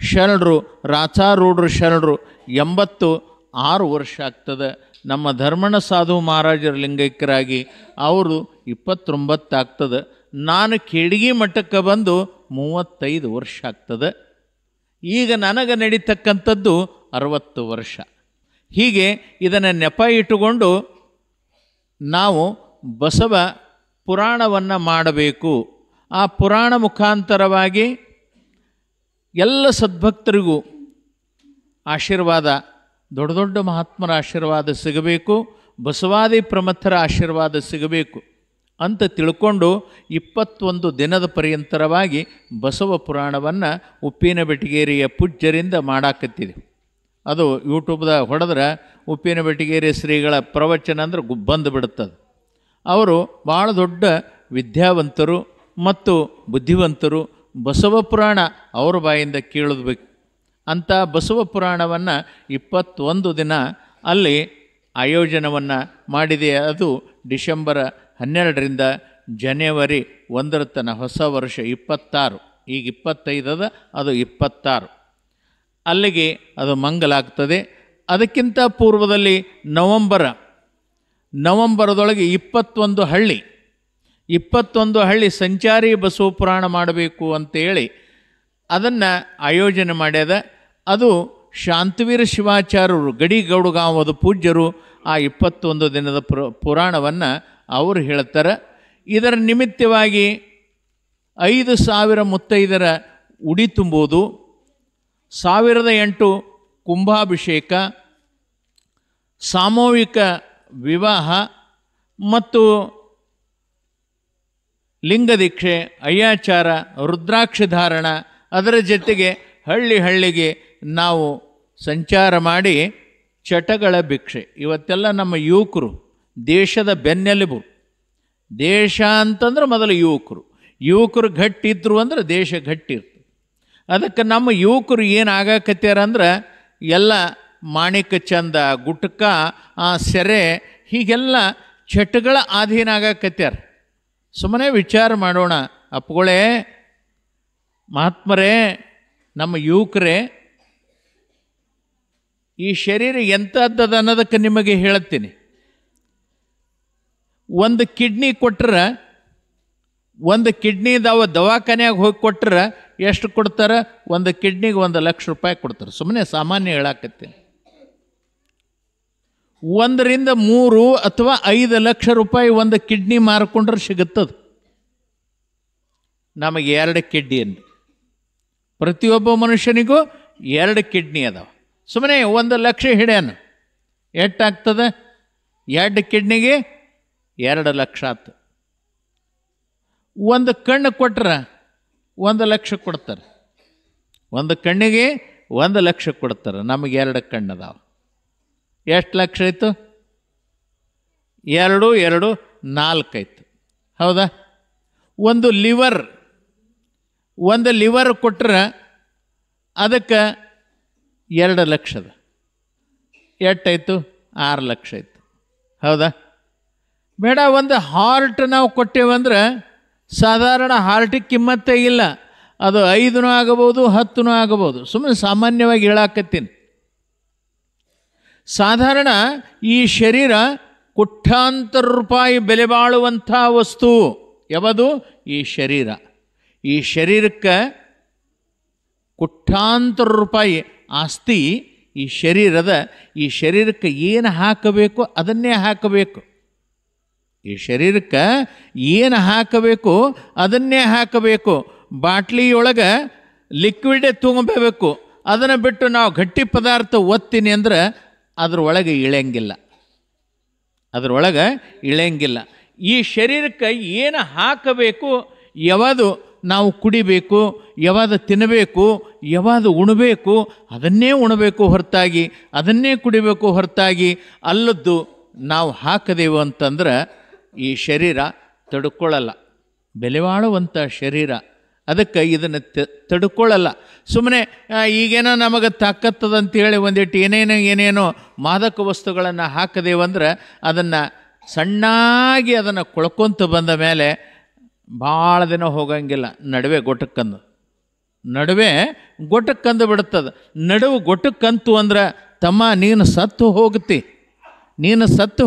ಶರಣರು, ರಾಚಾರೂಢರು ಶರಣರು 86 ವರ್ಷ ಆಗ್ತದೆ. ನಮ್ಮ ಧರ್ಮಣ್ಣ ಸಾಧು ಮಹಾರಾಜರ ಲಿಂಗೈಕ್ಯರಾಗಿ ಅವರು 29 ಆಗ್ತದೆ. ನಾನು ಖೇಡಗಿ ಮಠಕ್ಕೆ ಬಂದು 35 ವರ್ಷ ಆಗ್ತದೆ. ಈಗ ನನಗೆ ನಡೀತಕ್ಕಂಥದ್ದು 60 ವರ್ಷ. ಹೀಗೆ ಇದನ್ನು ನೆಪ ಇಟ್ಟುಕೊಂಡು ನಾವು ಬಸವ ಪುರಾಣವನ್ನು ಮಾಡಬೇಕು. ಆ ಪುರಾಣ ಮುಖಾಂತರವಾಗಿ ಎಲ್ಲ ಸದ್ಭಕ್ತರಿಗೂ ಆಶೀರ್ವಾದ, ದೊಡ್ಡ ದೊಡ್ಡ ಮಹಾತ್ಮರ ಆಶೀರ್ವಾದ ಸಿಗಬೇಕು, ಬಸವಾದಿ ಪ್ರಮಥರ ಆಶೀರ್ವಾದ ಸಿಗಬೇಕು ಅಂತ ತಿಳ್ಕೊಂಡು 21 ದಿನದ ಪರ್ಯಂತರವಾಗಿ ಬಸವ ಪುರಾಣವನ್ನು ಉಪ್ಪಿನ ಬೆಟಗೇರಿಯ ಪೂಜ್ಯರಿಂದ ಮಾಡಾಕತ್ತಿದೆ. ಅದು ಯೂಟ್ಯೂಬ್ದಾಗ ಹೊಡೆದ್ರೆ ಉಪ್ಪಿನ ಬೆಟಗೇರಿ ಶ್ರೀಗಳ ಪ್ರವಚನ ಅಂದ್ರೆ ಬಂದು ಬಿಡುತ್ತದೆ. ಅವರು ಭಾಳ ದೊಡ್ಡ ವಿದ್ಯಾವಂತರು ಮತ್ತು ಬುದ್ಧಿವಂತರು. ಬಸವ ಪುರಾಣ ಅವ್ರ ಬಾಯಿಂದ ಕೇಳೋದ್ಬೇಕು ಅಂತ ಬಸವ ಪುರಾಣವನ್ನು 21 ದಿನ ಅಲ್ಲಿ ಆಯೋಜನವನ್ನು ಮಾಡಿದೆ. ಅದು ಡಿಸೆಂಬರ್ 12ರಿಂದ ಜನವರಿ 1 ತನಕ, ಹೊಸ ವರ್ಷ 26, ಈಗ 25 ಅದ, ಅದು 26 ಅಲ್ಲಿಗೆ ಅದು ಮಂಗಲಾಗ್ತದೆ. ಅದಕ್ಕಿಂತ ಪೂರ್ವದಲ್ಲಿ ನವಂಬರದೊಳಗೆ 21 ಹಳ್ಳಿ ಸಂಚಾರಿ ಬಸವ ಪುರಾಣ ಮಾಡಬೇಕು ಅಂತೇಳಿ ಅದನ್ನು ಆಯೋಜನೆ ಮಾಡ್ಯದ. ಅದು ಶಾಂತವೀರ ಶಿವಾಚಾರ್ಯರು ಗಡಿಗೌಡುಗಾಂವದ ಪೂಜ್ಯರು ಆ 21 ದಿನದ ಪುರಾಣವನ್ನು ಅವರು ಹೇಳ್ತಾರೆ. ಇದರ ನಿಮಿತ್ತವಾಗಿ 5,000 ಮುತ್ತೈದರ ಉಡಿ ತುಂಬುವುದು, 1008 ಕುಂಭಾಭಿಷೇಕ, ಸಾಮೂಹಿಕ ವಿವಾಹ ಮತ್ತು ಲಿಂಗ ದೀಕ್ಷೆ, ಅಯ್ಯಾಚಾರ, ರುದ್ರಾಕ್ಷಿ ಧಾರಣ, ಅದರ ಜೊತೆಗೆ ಹಳ್ಳಿ ಹಳ್ಳಿಗೆ ನಾವು ಸಂಚಾರ ಮಾಡಿ ಚಟಗಳ ಭಿಕ್ಷೆ. ಇವತ್ತೆಲ್ಲ ನಮ್ಮ ಯುವಕರು ದೇಶದ ಬೆನ್ನೆಲುಬು. ದೇಶ ಅಂತಂದ್ರೆ ಮೊದಲು ಯುವಕರು ಗಟ್ಟಿದ್ರು ಅಂದ್ರೆ ದೇಶ ಗಟ್ಟಿರ್ತದೆ. ಅದಕ್ಕೆ ನಮ್ಮ ಯುವಕರು ಏನು ಆಗಾಕತ್ಯಾರ ಅಂದ್ರೆ ಎಲ್ಲ ಮಾಣಿಕ ಚಂದ, ಗುಟ್ಕ, ಸೆರೆ, ಹೀಗೆಲ್ಲ ಚಟಗಳ ಅಧೀನ ಆಗಾಕತ್ಯಾರ. ಸುಮ್ಮನೆ ವಿಚಾರ ಮಾಡೋಣ ಅಪ್ಪಗಳೇ, ಮಹಾತ್ಮರೇ, ನಮ್ಮ ಯುವಕರೇ, ಈ ಶರೀರ ಎಂಥದ್ದದ ಅನ್ನೋದಕ್ಕೆ ನಿಮಗೆ ಹೇಳ್ತೀನಿ. ಒಂದು ಕಿಡ್ನಿ ಕೊಟ್ಟರೆ, ಒಂದು ಕಿಡ್ನಿದವ ದವಾಖಾನ್ಯಾಗ ಹೋಗಿ ಕೊಟ್ಟರೆ ಎಷ್ಟು ಕೊಡ್ತಾರೆ? ಒಂದು ಕಿಡ್ನಿಗೆ 1 ಲಕ್ಷ ರೂಪಾಯಿ ಕೊಡ್ತಾರೆ. ಸುಮ್ಮನೆ ಸಾಮಾನ್ಯ ಹೇಳಾಕತ್ತೀನಿ. 1 ರಿಂದ 3 ಅಥವಾ 5 ಲಕ್ಷ ರೂಪಾಯಿ ಒಂದು ಕಿಡ್ನಿ ಮಾರ್ಕೊಂಡ್ರೆ ಸಿಗುತ್ತದೆ. ನಮಗೆ 2 ಕಿಡ್ನಿ ಅಂದು ಪ್ರತಿಯೊಬ್ಬ ಮನುಷ್ಯನಿಗೂ 2 ಕಿಡ್ನಿ ಅದಾವ. ಸುಮ್ಮನೆ 1 ಲಕ್ಷ ಹಿಡ್ಯಾನ, ಎಷ್ಟಾಗ್ತದೆ? 2 ಕಿಡ್ನಿಗೆ 2 ಲಕ್ಷ ಆಯ್ತು. ಒಂದು ಕಣ್ಣು ಕೊಟ್ರೆ 1 ಲಕ್ಷ ಕೊಡ್ತಾರೆ. ಒಂದು ಕಣ್ಣಿಗೆ 1 ಲಕ್ಷ ಕೊಡ್ತಾರೆ. ನಮಗೆ 2 ಕಣ್ಣು ಅದಾವ. ಎಷ್ಟು ಲಕ್ಷ ಆಯಿತು? 2 2 4 ಆಯಿತು. ಹೌದಾ? ಒಂದು ಲಿವರ್ ಕೊಟ್ಟರೆ ಅದಕ್ಕೆ 2 ಲಕ್ಷದ. ಎಷ್ಟಾಯಿತು? 6 ಲಕ್ಷ ಆಯಿತು. ಹೌದಾ? ಬೇಡ, ಒಂದು ಹಾರ್ಟ್ ನಾವು ಕೊಟ್ಟೇವಂದ್ರೆ ಸಾಧಾರಣ ಹಾರ್ಟಿಗೆ ಕಿಮ್ಮತ್ತೇ ಇಲ್ಲ. ಅದು 5 ಆಗಬಹುದು, 10 ಆಗಬಹುದು. ಸುಮ್ಮನೆ ಸಾಮಾನ್ಯವಾಗಿ ಹೇಳಾಕತ್ತೀನಿ. ಸಾಧಾರಣ ಈ ಶರೀರ ಕೋಟ್ಯಾಂತರ ರೂಪಾಯಿ ಬೆಲೆ ಬಾಳುವಂಥ ವಸ್ತು. ಯಾವುದು? ಈ ಶರೀರ. ಈ ಶರೀರಕ್ಕೆ ಕೋಟ್ಯಾಂತರ ರೂಪಾಯಿ ಆಸ್ತಿ ಈ ಶರೀರದ. ಈ ಶರೀರಕ್ಕೆ ಏನು ಹಾಕಬೇಕು ಅದನ್ನೇ ಹಾಕಬೇಕು. ಈ ಶರೀರಕ್ಕೆ ಏನು ಹಾಕಬೇಕು ಅದನ್ನೇ ಹಾಕಬೇಕು. ಬಾಟ್ಲಿಯೊಳಗೆ ಲಿಕ್ವಿಡೇ ತೊಗೊಬೇಕು. ಅದನ್ನು ಬಿಟ್ಟು ನಾವು ಗಟ್ಟಿ ಪದಾರ್ಥ ಒತ್ತೀನಿ ಅಂದ್ರೆ ಅದರೊಳಗೆ ಇಳೆಯಂಗಿಲ್ಲ. ಈ ಶರೀರಕ್ಕೆ ಏನು ಹಾಕಬೇಕು, ಯಾವುದು ನಾವು ಕುಡಿಬೇಕು, ಯಾವುದು ತಿನ್ನಬೇಕು, ಯಾವುದು ಉಣಬೇಕು ಅದನ್ನೇ ಉಣಬೇಕು ಹೊರತಾಗಿ, ಅದನ್ನೇ ಕುಡಿಬೇಕು ಹೊರತಾಗಿ ಅಲ್ಲದ್ದು ನಾವು ಹಾಕದೇವು ಅಂತಂದ್ರೆ ಈ ಶರೀರ ತಡ್ಕೊಳ್ಳಲ್ಲ. ಬೆಲೆ ಬಾಳುವಂಥ ಶರೀರ. ಅದಕ್ಕೆ ಇದನ್ನು ತಡ್ಕೊಳ್ಳಲ್ಲ. ಸುಮ್ಮನೆ ಈಗೇನೋ ನಮಗೆ ತಾಕತ್ತದಂತೇಳಿ ಒಂದಿಟ್ಟು ಏನೇನೋ ಮಾದಕ ವಸ್ತುಗಳನ್ನು ಹಾಕದೇವಂದ್ರೆ ಅದನ್ನು ಸಣ್ಣಾಗಿ ಅದನ್ನು ಕೊಳ್ಕೊಂತ ಬಂದ ಮೇಲೆ ಭಾಳ ದಿನ ಹೋಗಂಗಿಲ್ಲ. ನಡುವೆ ಗೊಟ್ಟಕ್ಕಂದು ಬಿಡುತ್ತದೆ. ನಡುವು ಗೊಟ್ಟಕ್ಕಂತು ಅಂದ್ರೆ ತಮ್ಮ ನೀನು ಸತ್ತು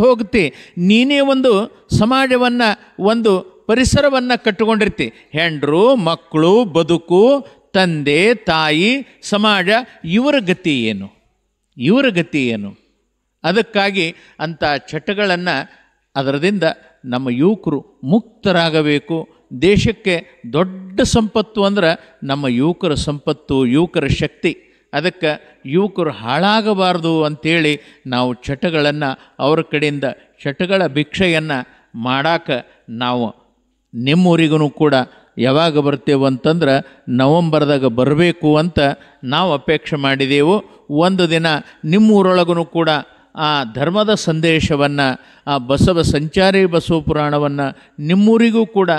ಹೋಗ್ತಿ. ನೀನೇ ಒಂದು ಸಮಾಜವನ್ನು, ಒಂದು ಪರಿಸರವನ್ನು ಕಟ್ಟಿಕೊಂಡಿರ್ತಿ. ಹೆಂಡರು, ಮಕ್ಕಳು, ಬದುಕು, ತಂದೆ, ತಾಯಿ, ಸಮಾಜ, ಇವರ ಗತಿ ಏನು? ಅದಕ್ಕಾಗಿ ಅಂಥ ಚಟಗಳನ್ನು ಅದರದಿಂದ ನಮ್ಮ ಯುವಕರು ಮುಕ್ತರಾಗಬೇಕು. ದೇಶಕ್ಕೆ ದೊಡ್ಡ ಸಂಪತ್ತು ಅಂದ್ರೆ ನಮ್ಮ ಯುವಕರ ಸಂಪತ್ತು, ಯುವಕರ ಶಕ್ತಿ. ಅದಕ್ಕೆ ಯುವಕರು ಹಾಳಾಗಬಾರ್ದು ಅಂಥೇಳಿ ನಾವು ಚಟಗಳನ್ನು ಅವರ ಕಡೆಯಿಂದ ಚಟಗಳ ಭಿಕ್ಷೆಯನ್ನು ಮಾಡಾಕ ನಾವು ನಿಮ್ಮೂರಿಗೂ ಕೂಡ ಯಾವಾಗ ಬರ್ತೇವೆ ಅಂತಂದ್ರೆ ನವಂಬರ್ದಾಗ ಬರಬೇಕು ಅಂತ ನಾವು ಅಪೇಕ್ಷೆ ಮಾಡಿದೆವು. ಒಂದು ದಿನ ನಿಮ್ಮೂರೊಳಗೂ ಕೂಡ ಆ ಧರ್ಮದ ಸಂದೇಶವನ್ನು, ಆ ಬಸವ ಸಂಚಾರಿ ಬಸವ ಪುರಾಣವನ್ನು ನಿಮ್ಮೂರಿಗೂ ಕೂಡ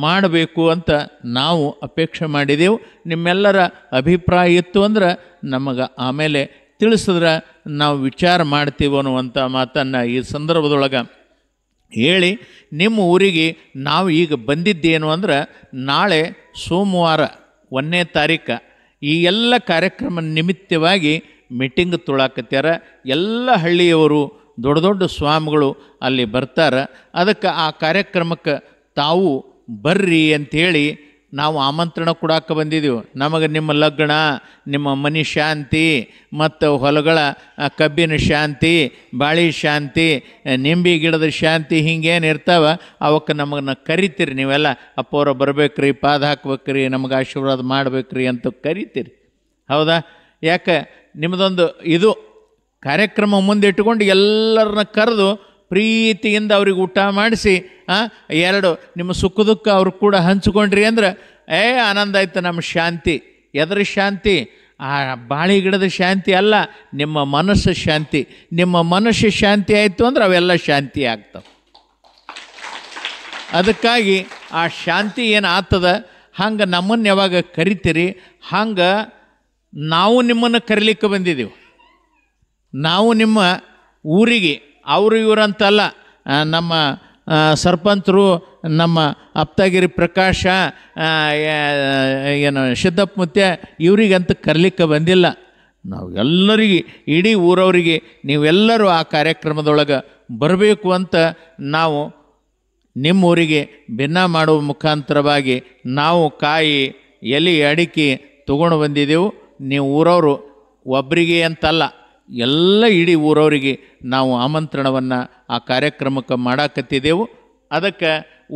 ಮಾಡಬೇಕು ಅಂತ ನಾವು ಅಪೇಕ್ಷೆ ಮಾಡಿದೆವು. ನಿಮ್ಮೆಲ್ಲರ ಅಭಿಪ್ರಾಯ ಇತ್ತು ಅಂದ್ರೆ ನಮಗೆ ಆಮೇಲೆ ತಿಳಿಸಿದ್ರೆ ನಾವು ವಿಚಾರ ಮಾಡ್ತೀವಿ ಅನ್ನುವಂಥ ಮಾತನ್ನು ಈ ಸಂದರ್ಭದೊಳಗೆ ಹೇಳಿ, ನಿಮ್ಮ ಊರಿಗೆ ನಾವು ಈಗ ಬಂದಿದ್ದೇನು ಅಂದ್ರೆ ನಾಳೆ ಸೋಮವಾರ 1ನೇ ತಾರೀಕು ಈ ಎಲ್ಲ ಕಾರ್ಯಕ್ರಮ ನಿಮಿತ್ತವಾಗಿ ಮೀಟಿಂಗ್ ತೊಳಾಕತ್ಯಾರ. ಎಲ್ಲ ಹಳ್ಳಿಯವರು, ದೊಡ್ಡ ದೊಡ್ಡ ಸ್ವಾಮಿಗಳು ಅಲ್ಲಿ ಬರ್ತಾರೆ. ಅದಕ್ಕೆ ಆ ಕಾರ್ಯಕ್ರಮಕ್ಕೆ ತಾವು ಬರ್ರಿ ಅಂಥೇಳಿ ನಾವು ಆಮಂತ್ರಣ ಕೊಡಾಕ ಬಂದಿದ್ದೀವಿ. ನಮಗೆ ನಿಮ್ಮ ಲಗ್ನ, ನಿಮ್ಮ ಮನೆ ಶಾಂತಿ, ಮತ್ತು ಹೊಲಗಳ ಕಬ್ಬಿನ ಶಾಂತಿ, ಬಾಳೆ ಶಾಂತಿ, ನಿಂಬೆ ಗಿಡದ ಶಾಂತಿ, ಹಿಂಗೇನು ಇರ್ತಾವೆ ಅವಕ್ಕೆ ನಮಗನ್ನ ಕರಿತೀರಿ. ನೀವೆಲ್ಲ ಅಪ್ಪವ್ರ ಬರ್ಬೇಕ್ರಿ, ಪಾದ ಹಾಕ್ಬೇಕ್ರಿ, ನಮಗೆ ಆಶೀರ್ವಾದ ಮಾಡ್ಬೇಕ್ರಿ ಅಂತ ಕರಿತೀರಿ. ಹೌದಾ? ಯಾಕೆ ನಿಮ್ಮದೊಂದು ಇದು ಕಾರ್ಯಕ್ರಮ ಮುಂದೆ ಇಟ್ಟುಕೊಂಡು ಎಲ್ಲರನ್ನ ಕರೆದು ಪ್ರೀತಿಯಿಂದ ಅವ್ರಿಗೆ ಊಟ ಮಾಡಿಸಿ ಎರಡು ನಿಮ್ಮ ಸುಖ ದುಃಖ ಅವ್ರು ಕೂಡ ಹಂಚ್ಕೊಂಡ್ರಿ ಅಂದ್ರೆ ಆನಂದ ಆಯ್ತು. ನಮ್ಮ ಶಾಂತಿ ಎದರ ಶಾಂತಿ? ಆ ಬಾಳೆ ಗಿಡದ ಶಾಂತಿ ಅಲ್ಲ, ನಿಮ್ಮ ಮನಸ್ಸು ಶಾಂತಿ. ನಿಮ್ಮ ಮನಸ್ಸು ಶಾಂತಿ ಆಯಿತು ಅಂದ್ರೆ ಅವೆಲ್ಲ ಶಾಂತಿ ಆಗ್ತವೆ. ಅದಕ್ಕಾಗಿ ಆ ಶಾಂತಿ ಏನು ಆಗ್ತದ, ಹಂಗೆ ನಮ್ಮನ್ನು ಯಾವಾಗ ಕರಿತೀರಿ ಹಂಗೆ ನಾವು ನಿಮ್ಮನ್ನು ಕರೀಲಿಕ್ಕೆ ಬಂದಿದ್ದೀವಿ. ನಾವು ನಿಮ್ಮ ಊರಿಗೆ ಅವರು ಇವರಂತಲ್ಲ, ನಮ್ಮ ಸರ್ಪಂಚರು, ನಮ್ಮ ಅಪ್ತಾಗಿರಿ ಪ್ರಕಾಶ, ಏನು ಸಿದ್ದಪ್ಪ ಮುತ್ಯ ಇವರಿಗಂತ ಕರೀಲಿಕ್ಕೆ ಬಂದಿಲ್ಲ. ನಾವು ಎಲ್ಲರಿಗೆ, ಇಡೀ ಊರವರಿಗೆ ನೀವೆಲ್ಲರೂ ಆ ಕಾರ್ಯಕ್ರಮದೊಳಗೆ ಬರಬೇಕು ಅಂತ ನಾವು ನಿಮ್ಮೂರಿಗೆ ಭಿನ್ನ ಮಾಡುವ ಮುಖಾಂತರವಾಗಿ ನಾವು ಕಾಯಿ ಎಲೆ ಅಡಿಕೆ ತೊಗೊಂಡು ಬಂದಿದ್ದೆವು. ನೀವು ಊರವರು ಒಬ್ಬರಿಗೆ ಅಂತಲ್ಲ, ಎಲ್ಲ ಇಡೀ ಊರವರಿಗೆ ನಾವು ಆಮಂತ್ರಣವನ್ನು ಆ ಕಾರ್ಯಕ್ರಮಕ್ಕೆ ಮಾಡಾಕತ್ತಿದ್ದೆವು. ಅದಕ್ಕೆ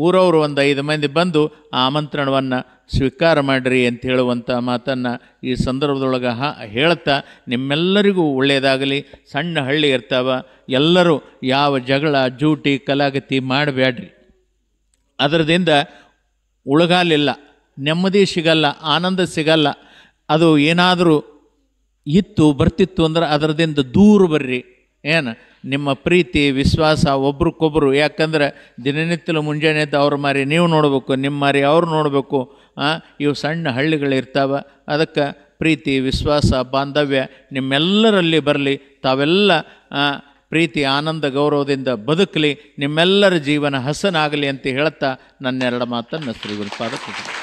ಊರವರು ಒಂದು 5 ಮಂದಿ ಬಂದು ಆ ಆಮಂತ್ರಣವನ್ನು ಸ್ವೀಕಾರ ಮಾಡಿರಿ ಅಂತ ಹೇಳುವಂಥ ಮಾತನ್ನು ಈ ಸಂದರ್ಭದೊಳಗೆ ಹೇಳ್ತಾ, ನಿಮ್ಮೆಲ್ಲರಿಗೂ ಒಳ್ಳೆಯದಾಗಲಿ. ಸಣ್ಣ ಹಳ್ಳಿ ಇರ್ತಾವ, ಎಲ್ಲರೂ ಯಾವ ಜಗಳ ಜೂಟಿ ಕಲಾಗತಿ ಮಾಡಬೇಡ್ರಿ. ಅದರದಿಂದ ಉಳಗಾಲಿಲ್ಲ, ನೆಮ್ಮದಿ ಸಿಗಲ್ಲ, ಆನಂದ ಸಿಗಲ್ಲ. ಅದು ಏನಾದರೂ ಬರ್ತಿತ್ತು ಅಂದ್ರೆ ಅದರದಿಂದ ದೂರ ಬರ್ರಿ. ಏನು ನಿಮ್ಮ ಪ್ರೀತಿ ವಿಶ್ವಾಸ ಒಬ್ರಿಗೊಬ್ಬರು, ಯಾಕಂದ್ರೆ ದಿನನಿತ್ಯಲು ಮುಂಜಾನೆ ಎದ್ದು ಅವ್ರ ಮಾರಿ ನೀವು ನೋಡಬೇಕು, ನಿಮ್ಮ ಮಾರಿ ಅವ್ರು ನೋಡಬೇಕು. ಇವು ಸಣ್ಣ ಹಳ್ಳಿಗಳಿರ್ತಾವೆ. ಅದಕ್ಕೆ ಪ್ರೀತಿ ವಿಶ್ವಾಸ ಬಾಂಧವ್ಯ ನಿಮ್ಮೆಲ್ಲರಲ್ಲಿ ಬರಲಿ. ತಾವೆಲ್ಲ ಪ್ರೀತಿ ಆನಂದ ಗೌರವದಿಂದ ಬದುಕಲಿ, ನಿಮ್ಮೆಲ್ಲರ ಜೀವನ ಹಸನಾಗಲಿ ಅಂತ ಹೇಳ್ತಾ ನನ್ನೆರಡು ಮಾತನ್ನು ಶ್ರೀ ಗುರುಪಾದ ಕೊಡ್ತೀನಿ.